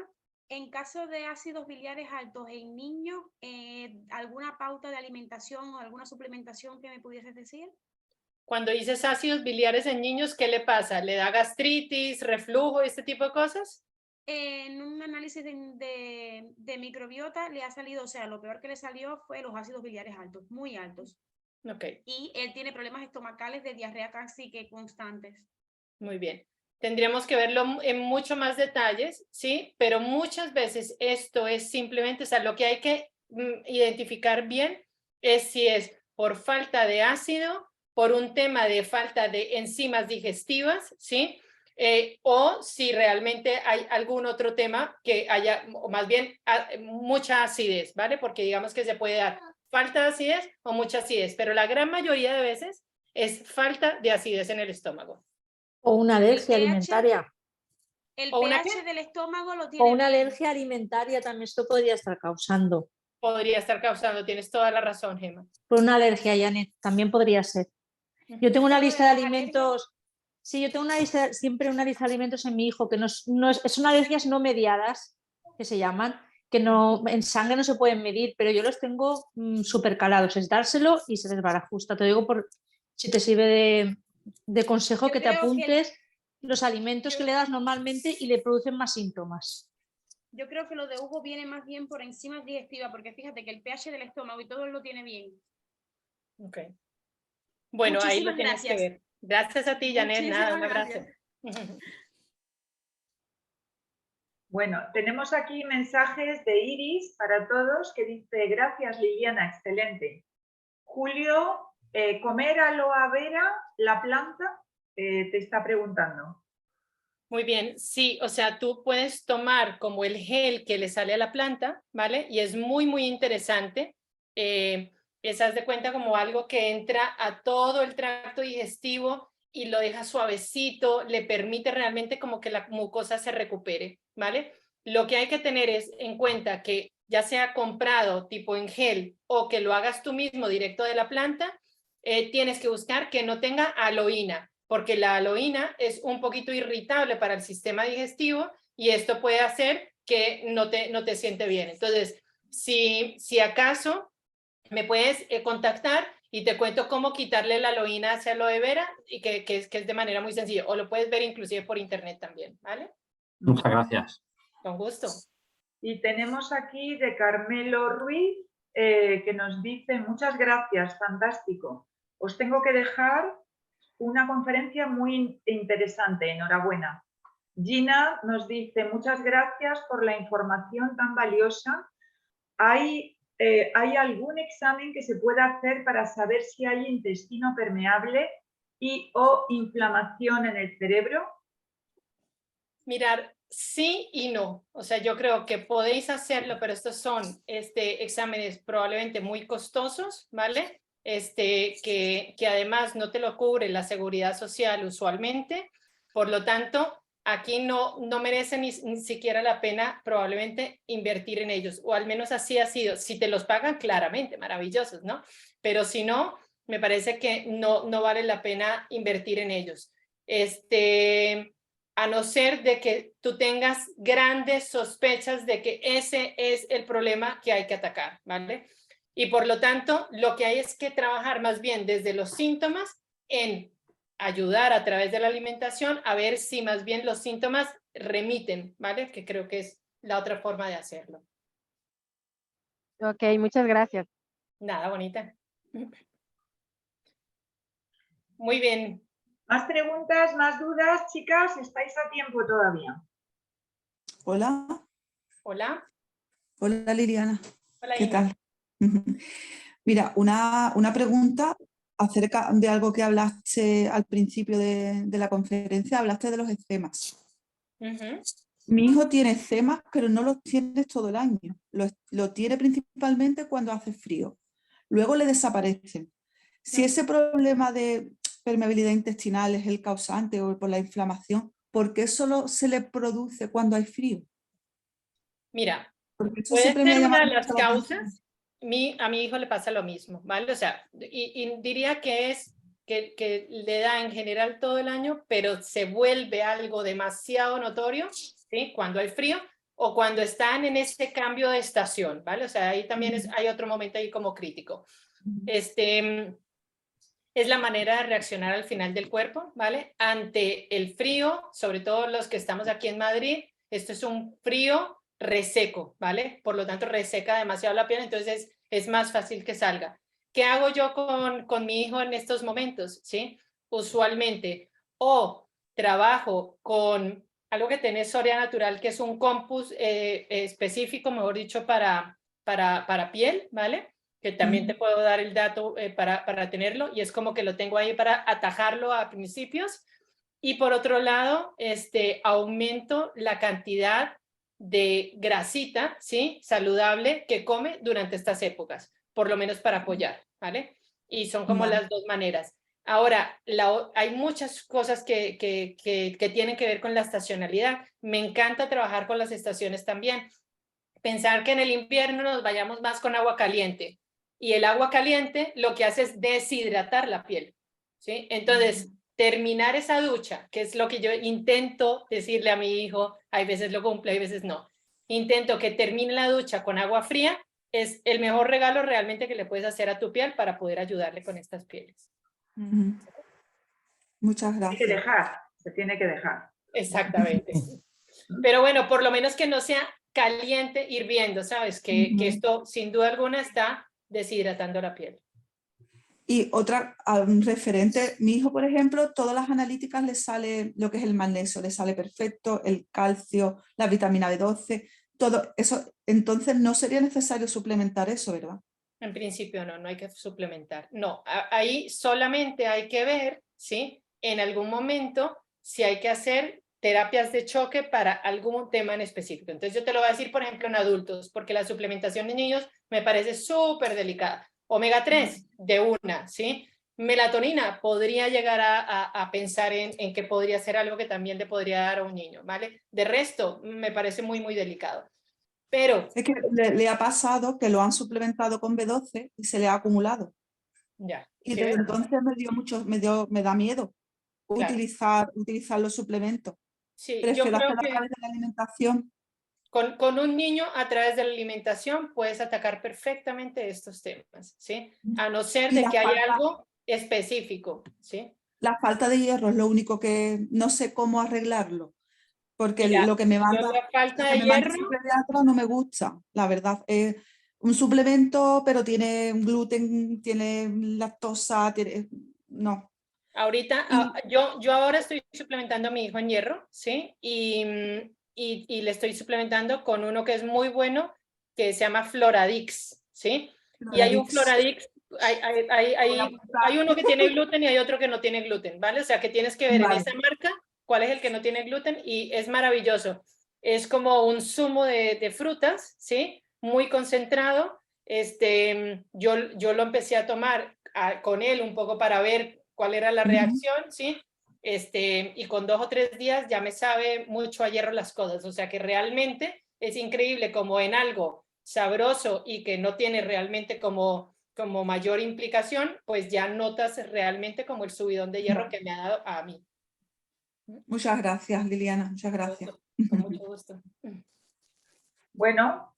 en caso de ácidos biliares altos en niños, ¿alguna pauta de alimentación o alguna suplementación que me pudieses decir? Cuando dices ácidos biliares en niños, ¿qué le pasa? ¿Le da gastritis, reflujo, este tipo de cosas? En un análisis de microbiota le ha salido, o sea, lo peor que le salió fue los ácidos biliares altos, muy altos. Ok. Y él tiene problemas estomacales de diarrea casi que constantes. Muy bien. Tendríamos que verlo en mucho más detalles, ¿sí? Pero muchas veces esto es simplemente, o sea, lo que hay que identificar bien es si es por falta de ácido, por un tema de falta de enzimas digestivas, ¿sí? O si realmente hay algún otro tema que haya, o más bien mucha acidez, ¿vale? Porque digamos que se puede dar falta de acidez o mucha acidez, pero la gran mayoría de veces es falta de acidez en el estómago. O una alergia alimentaria. El ¿O una pH qué? del estómago lo O tiene una bien. alergia alimentaria también esto podría estar causando. Podría estar causando, tienes toda la razón, Gemma. Por una alergia, Janet, también podría ser. Yo tengo una lista de alimentos. Sí, yo tengo siempre una lista de alimentos en mi hijo que son alergias no mediadas, que se llaman, que no, en sangre no se pueden medir, pero yo los tengo súper calados. Es dárselo y se desbarajusta. Te digo por si te sirve de consejo, que te apuntes los alimentos que le das normalmente y le producen más síntomas. Yo creo que lo de Hugo viene más bien por enzimas digestivas, porque fíjate que el pH del estómago y todo lo tiene bien. Ok. Bueno, ahí lo tienes que ver. Gracias a ti, Janet. Nada, un abrazo. Bueno, tenemos aquí mensajes de Iris para todos que dice: gracias, Liliana, excelente. Julio, ¿comer aloe vera, la planta? Te está preguntando. Muy bien, sí, o sea, tú puedes tomar como el gel que le sale a la planta, ¿vale? Y es muy, muy interesante. Haz de cuenta como algo que entra a todo el tracto digestivo y lo deja suavecito, le permite realmente como que la mucosa se recupere, ¿vale? Lo que hay que tener es en cuenta que ya sea comprado tipo en gel o que lo hagas tú mismo directo de la planta, tienes que buscar que no tenga aloína, porque la aloína es un poquito irritable para el sistema digestivo y esto puede hacer que no te siente bien. Entonces, si acaso me puedes contactar y te cuento cómo quitarle la aloína hacia aloe vera y que es de manera muy sencilla, o lo puedes ver inclusive por internet también, ¿vale? Muchas gracias. Con gusto. Y tenemos aquí de Carmelo Ruiz, que nos dice: muchas gracias, fantástico. Os tengo que dejar una conferencia muy interesante, enhorabuena. Gina nos dice: muchas gracias por la información tan valiosa. ¿Hay algún examen que se pueda hacer para saber si hay intestino permeable y o inflamación en el cerebro? Mirar, sí y no. O sea, yo creo que podéis hacerlo, pero estos son exámenes probablemente muy costosos, ¿vale? que además no te lo cubre la seguridad social usualmente. Por lo tanto, aquí no merece ni siquiera la pena probablemente invertir en ellos, o al menos así ha sido. Si te los pagan, claramente, maravillosos, ¿no? Pero si no, me parece que no vale la pena invertir en ellos. A no ser de que tú tengas grandes sospechas de que ese es el problema que hay que atacar, ¿vale? Y por lo tanto, lo que hay es que trabajar más bien desde los síntomas en ayudar a través de la alimentación a ver si más bien los síntomas remiten, ¿vale? Que creo que es la otra forma de hacerlo. Ok, muchas gracias. Nada, bonita. Muy bien. ¿Más preguntas, más dudas, chicas? Estáis a tiempo todavía. Hola, Hola. hola Liliana, Hola, ¿qué Inés. tal? Mira, una pregunta acerca de algo que hablaste al principio de la conferencia, hablaste de los eczemas. Mi hijo tiene eczemas, pero no los tiene todo el año, lo tiene principalmente cuando hace frío, luego le desaparecen. Si ese problema de permeabilidad intestinal es el causante o por la inflamación, ¿por qué solo se le produce cuando hay frío? Mira, Porque eso puede siempre me ha ser una llamado de las mucho la atención. causas. A mi hijo le pasa lo mismo, ¿vale? O sea, y diría que es que le da en general todo el año, pero se vuelve algo demasiado notorio, ¿sí? Cuando hay frío o cuando están en ese cambio de estación, ¿vale? O sea, ahí también hay otro momento ahí como crítico. Es la manera de reaccionar al final del cuerpo, ¿vale? Ante el frío, sobre todo los que estamos aquí en Madrid, esto es un frío reseco, ¿vale? Por lo tanto, reseca demasiado la piel, entonces es más fácil que salga. ¿Qué hago yo con mi hijo en estos momentos? ¿Sí? Usualmente, o trabajo con algo que tiene Soria Natural, que es un compus específico, mejor dicho, para piel, ¿vale? Que también te puedo dar el dato para tenerlo, y es como que lo tengo ahí para atajarlo a principios. Y por otro lado, aumento la cantidad de grasita, ¿sí? Saludable que come durante estas épocas, por lo menos para apoyar, ¿vale? Y son como las dos maneras. Ahora, hay muchas cosas que tienen que ver con la estacionalidad. Me encanta trabajar con las estaciones también. Pensar que en el invierno nos vayamos más con agua caliente, y el agua caliente lo que hace es deshidratar la piel, ¿sí? Entonces, terminar esa ducha, que es lo que yo intento decirle a mi hijo, hay veces lo cumple, hay veces no. Intento que termine la ducha con agua fría, es el mejor regalo realmente que le puedes hacer a tu piel para poder ayudarle con estas pieles. Muchas Hay gracias. que dejar, se tiene que dejar. Exactamente. Pero bueno, por lo menos que no sea caliente hirviendo, ¿sabes? Que esto sin duda alguna está deshidratando la piel. Y otra, un referente, mi hijo, por ejemplo, todas las analíticas le sale lo que es el magnesio, le sale perfecto, el calcio, la vitamina B12, todo eso. Entonces no sería necesario suplementar eso, ¿verdad? En principio no hay que suplementar. No, ahí solamente hay que ver, ¿sí? En algún momento si hay que hacer terapias de choque para algún tema en específico. Entonces yo te lo voy a decir, por ejemplo, en adultos, porque la suplementación de niños me parece súper delicada. Omega 3, de una, ¿sí? Melatonina, podría llegar a pensar en que podría ser algo que también le podría dar a un niño, ¿vale? De resto, me parece muy, muy delicado. Pero... Es que le ha pasado que lo han suplementado con B12 y se le ha acumulado. Ya, Y ¿sí desde ves? entonces me da miedo Claro. utilizar los suplementos. Sí, yo Prefiero creo hacerlo a que través de la alimentación. con un niño a través de la alimentación puedes atacar perfectamente estos temas, ¿sí? A no ser Y de que haya algo específico, ¿sí? la falta de hierro es lo único que no sé cómo arreglarlo. Porque Mira, lo que me yo manda, la falta lo que de me manda hierro, ese pediatra no me gusta, la verdad. Es un suplemento, pero tiene gluten, tiene lactosa, no. ahorita, Y, yo ahora estoy suplementando a mi hijo en hierro, ¿sí? Y le estoy suplementando con uno que es muy bueno, que se llama Floradix, ¿sí? Y hay un Floradix, hay uno que tiene gluten y hay otro que no tiene gluten, ¿vale? O sea que tienes que ver en Vale. esa marca cuál es el que no tiene gluten, y es maravilloso. Es como un zumo de frutas, ¿sí? Muy concentrado. Yo lo empecé a tomar con él un poco para ver cuál era la reacción, ¿sí? Y con 2 o 3 días ya me sabe mucho a hierro las cosas, o sea que realmente es increíble como en algo sabroso y que no tiene realmente como mayor implicación, pues ya notas realmente como el subidón de hierro que me ha dado a mí. Muchas gracias, Liliana, muchas gracias. Con mucho gusto. Bueno,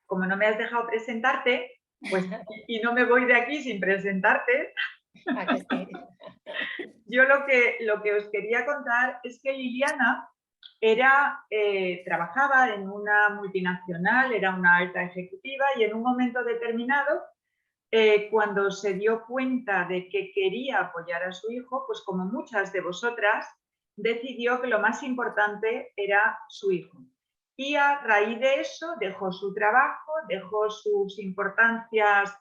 como no me has dejado presentarte, pues, y no me voy de aquí sin presentarte, yo lo que os quería contar es que Liliana trabajaba en una multinacional, era una alta ejecutiva y en un momento determinado, cuando se dio cuenta de que quería apoyar a su hijo, pues como muchas de vosotras, decidió que lo más importante era su hijo. Y a raíz de eso dejó su trabajo, dejó sus importancias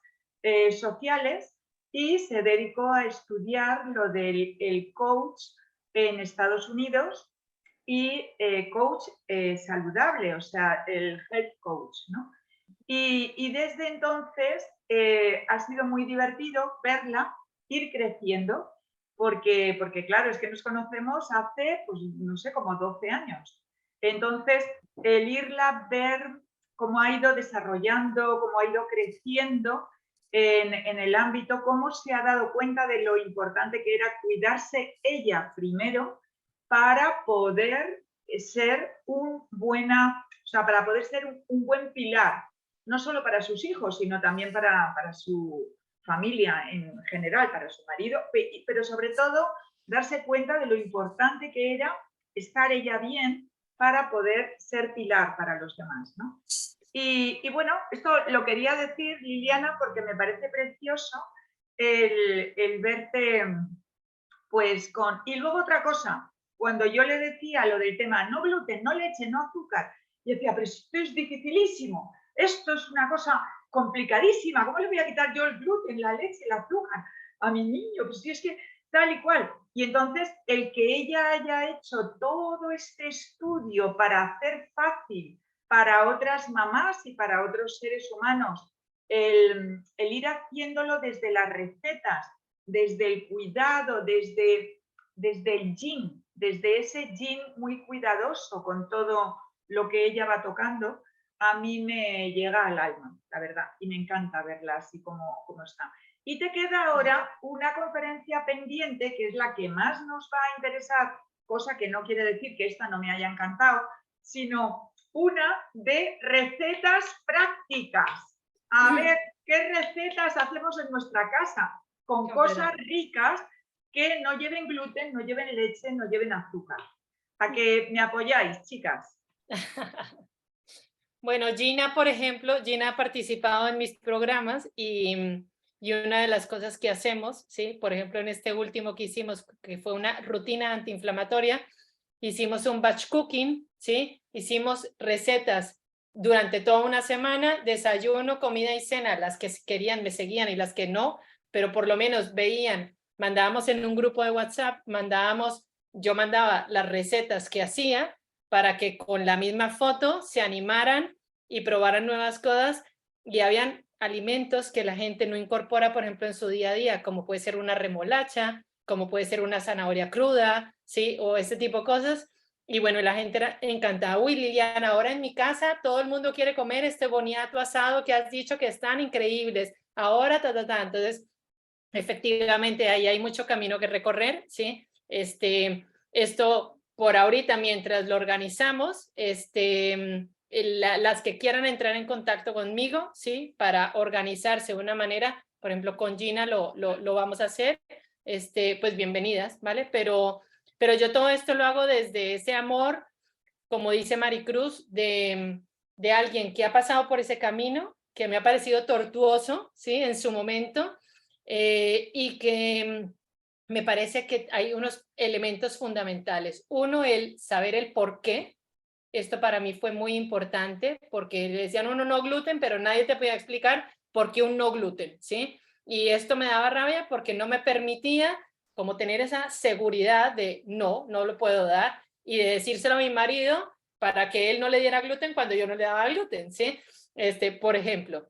sociales y se dedicó a estudiar lo del coach en Estados Unidos y coach saludable, o sea, el health coach, ¿no? Y desde entonces ha sido muy divertido verla ir creciendo, porque claro, es que nos conocemos hace, pues no sé, como 12 años. Entonces, el irla ver cómo ha ido desarrollando, cómo ha ido creciendo en el ámbito, cómo se ha dado cuenta de lo importante que era cuidarse ella primero para poder ser para poder ser un buen pilar, no solo para sus hijos, sino también para su familia en general, para su marido, pero sobre todo darse cuenta de lo importante que era estar ella bien para poder ser pilar para los demás, ¿no? Y bueno, esto lo quería decir, Liliana, porque me parece precioso el verte pues con... Y luego otra cosa, cuando yo le decía lo del tema no gluten, no leche, no azúcar, y decía, pero esto es dificilísimo, esto es una cosa complicadísima, ¿cómo le voy a quitar yo el gluten, la leche, el azúcar a mi niño? Pues si es que tal y cual. Y entonces el que ella haya hecho todo este estudio para hacer fácil para otras mamás y para otros seres humanos, el ir haciéndolo desde las recetas, desde el cuidado, desde el yin, desde ese yin muy cuidadoso con todo lo que ella va tocando, a mí me llega al alma, la verdad, y me encanta verla así como está. Y te queda ahora una conferencia pendiente, que es la que más nos va a interesar, cosa que no quiere decir que esta no me haya encantado, sino una de recetas prácticas. A ver qué recetas hacemos en nuestra casa, con cosas ricas que no lleven gluten, no lleven leche, no lleven azúcar. ¿A que me apoyáis, chicas? Bueno, Gina, por ejemplo, Gina ha participado en mis programas y una de las cosas que hacemos, ¿sí? Por ejemplo, en este último que hicimos, que fue una rutina antiinflamatoria, hicimos un batch cooking, ¿sí? Hicimos recetas durante toda una semana, desayuno, comida y cena, las que querían me seguían y las que no, pero por lo menos veían, mandábamos en un grupo de WhatsApp, yo mandaba las recetas que hacía para que con la misma foto se animaran y probaran nuevas cosas, y habían alimentos que la gente no incorpora, por ejemplo, en su día a día, como puede ser una remolacha, como puede ser una zanahoria cruda, ¿sí? O ese tipo de cosas. Y bueno, la gente era encantada. Uy, Liliana, ahora en mi casa todo el mundo quiere comer este boniato asado que has dicho que están increíbles. Ahora, Entonces, efectivamente, ahí hay mucho camino que recorrer, ¿sí? Esto, por ahorita, mientras lo organizamos, las que quieran entrar en contacto conmigo, ¿sí? Para organizarse de una manera, por ejemplo, con Gina lo vamos a hacer, pues bienvenidas, ¿vale? Pero yo todo esto lo hago desde ese amor, como dice Maricruz, de alguien que ha pasado por ese camino, que me ha parecido tortuoso, ¿sí? En su momento, y que me parece que hay unos elementos fundamentales. Uno, el saber el por qué. Esto para mí fue muy importante, porque decían no gluten, pero nadie te podía explicar por qué un no gluten, ¿sí? Y esto me daba rabia porque no me permitía como tener esa seguridad de no lo puedo dar, y de decírselo a mi marido para que él no le diera gluten cuando yo no le daba gluten, ¿sí? Por ejemplo,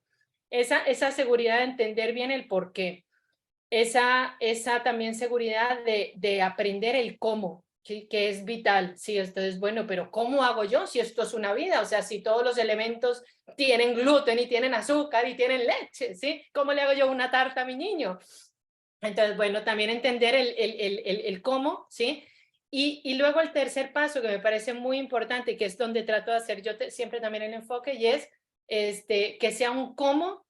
esa seguridad de entender bien el por qué. esa también seguridad de aprender el cómo, que es vital. Sí, entonces, bueno, pero ¿cómo hago yo si esto es una vida? O sea, si todos los elementos tienen gluten y tienen azúcar y tienen leche, ¿sí? ¿Cómo le hago yo una tarta a mi niño? Entonces, bueno, también entender el cómo, ¿sí? Y luego el tercer paso que me parece muy importante y que es donde trato de hacer yo siempre también el enfoque, y es que sea un cómo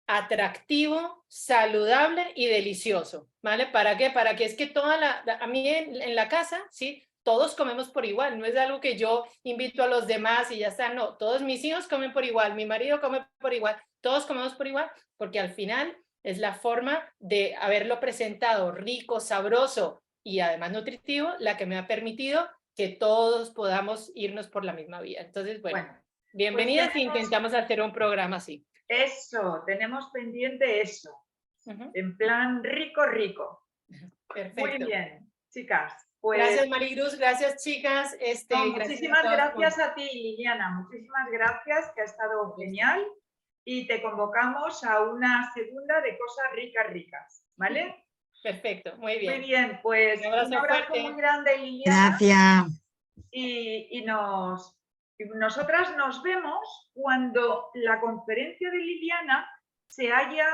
atractivo, saludable y delicioso, ¿vale? ¿Para qué? Para que es que a mí en la casa, ¿sí? Todos comemos por igual, no es algo que yo invito a los demás y ya está, no, todos mis hijos comen por igual, mi marido come por igual, todos comemos por igual, porque al final es la forma de haberlo presentado rico, sabroso y además nutritivo, la que me ha permitido que todos podamos irnos por la misma vía. Entonces, bueno, bienvenidas pues e intentamos hacer un programa así. Eso, tenemos pendiente eso. En plan rico, rico. Perfecto. Muy bien, chicas. Pues, gracias, Mariluz, gracias, chicas. Muchísimas gracias a ti, Liliana. Muchísimas gracias, que ha estado genial. Y te convocamos a una segunda de cosas ricas, ricas. ¿Vale? Perfecto, muy bien. Muy bien, pues un abrazo fuerte. muy grande, Liliana. Gracias. Y nosotras nos vemos cuando la conferencia de Liliana se haya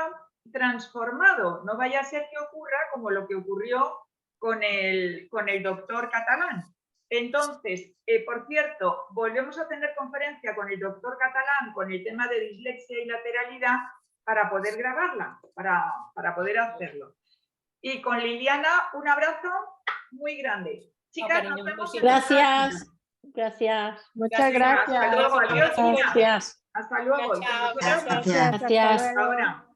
transformado. No vaya a ser que ocurra como lo que ocurrió con el doctor Catalán. Entonces, por cierto, volvemos a tener conferencia con el doctor Catalán con el tema de dislexia y lateralidad para poder grabarla, para poder hacerlo. Y con Liliana, un abrazo muy grande. Chicas, nos vemos en Gracias. Gracias. Muchas gracias. Hasta luego. Adiós, Liliana. Gracias. Hasta luego. Chao, Gracias. Gracias. Gracias. Hasta ahora.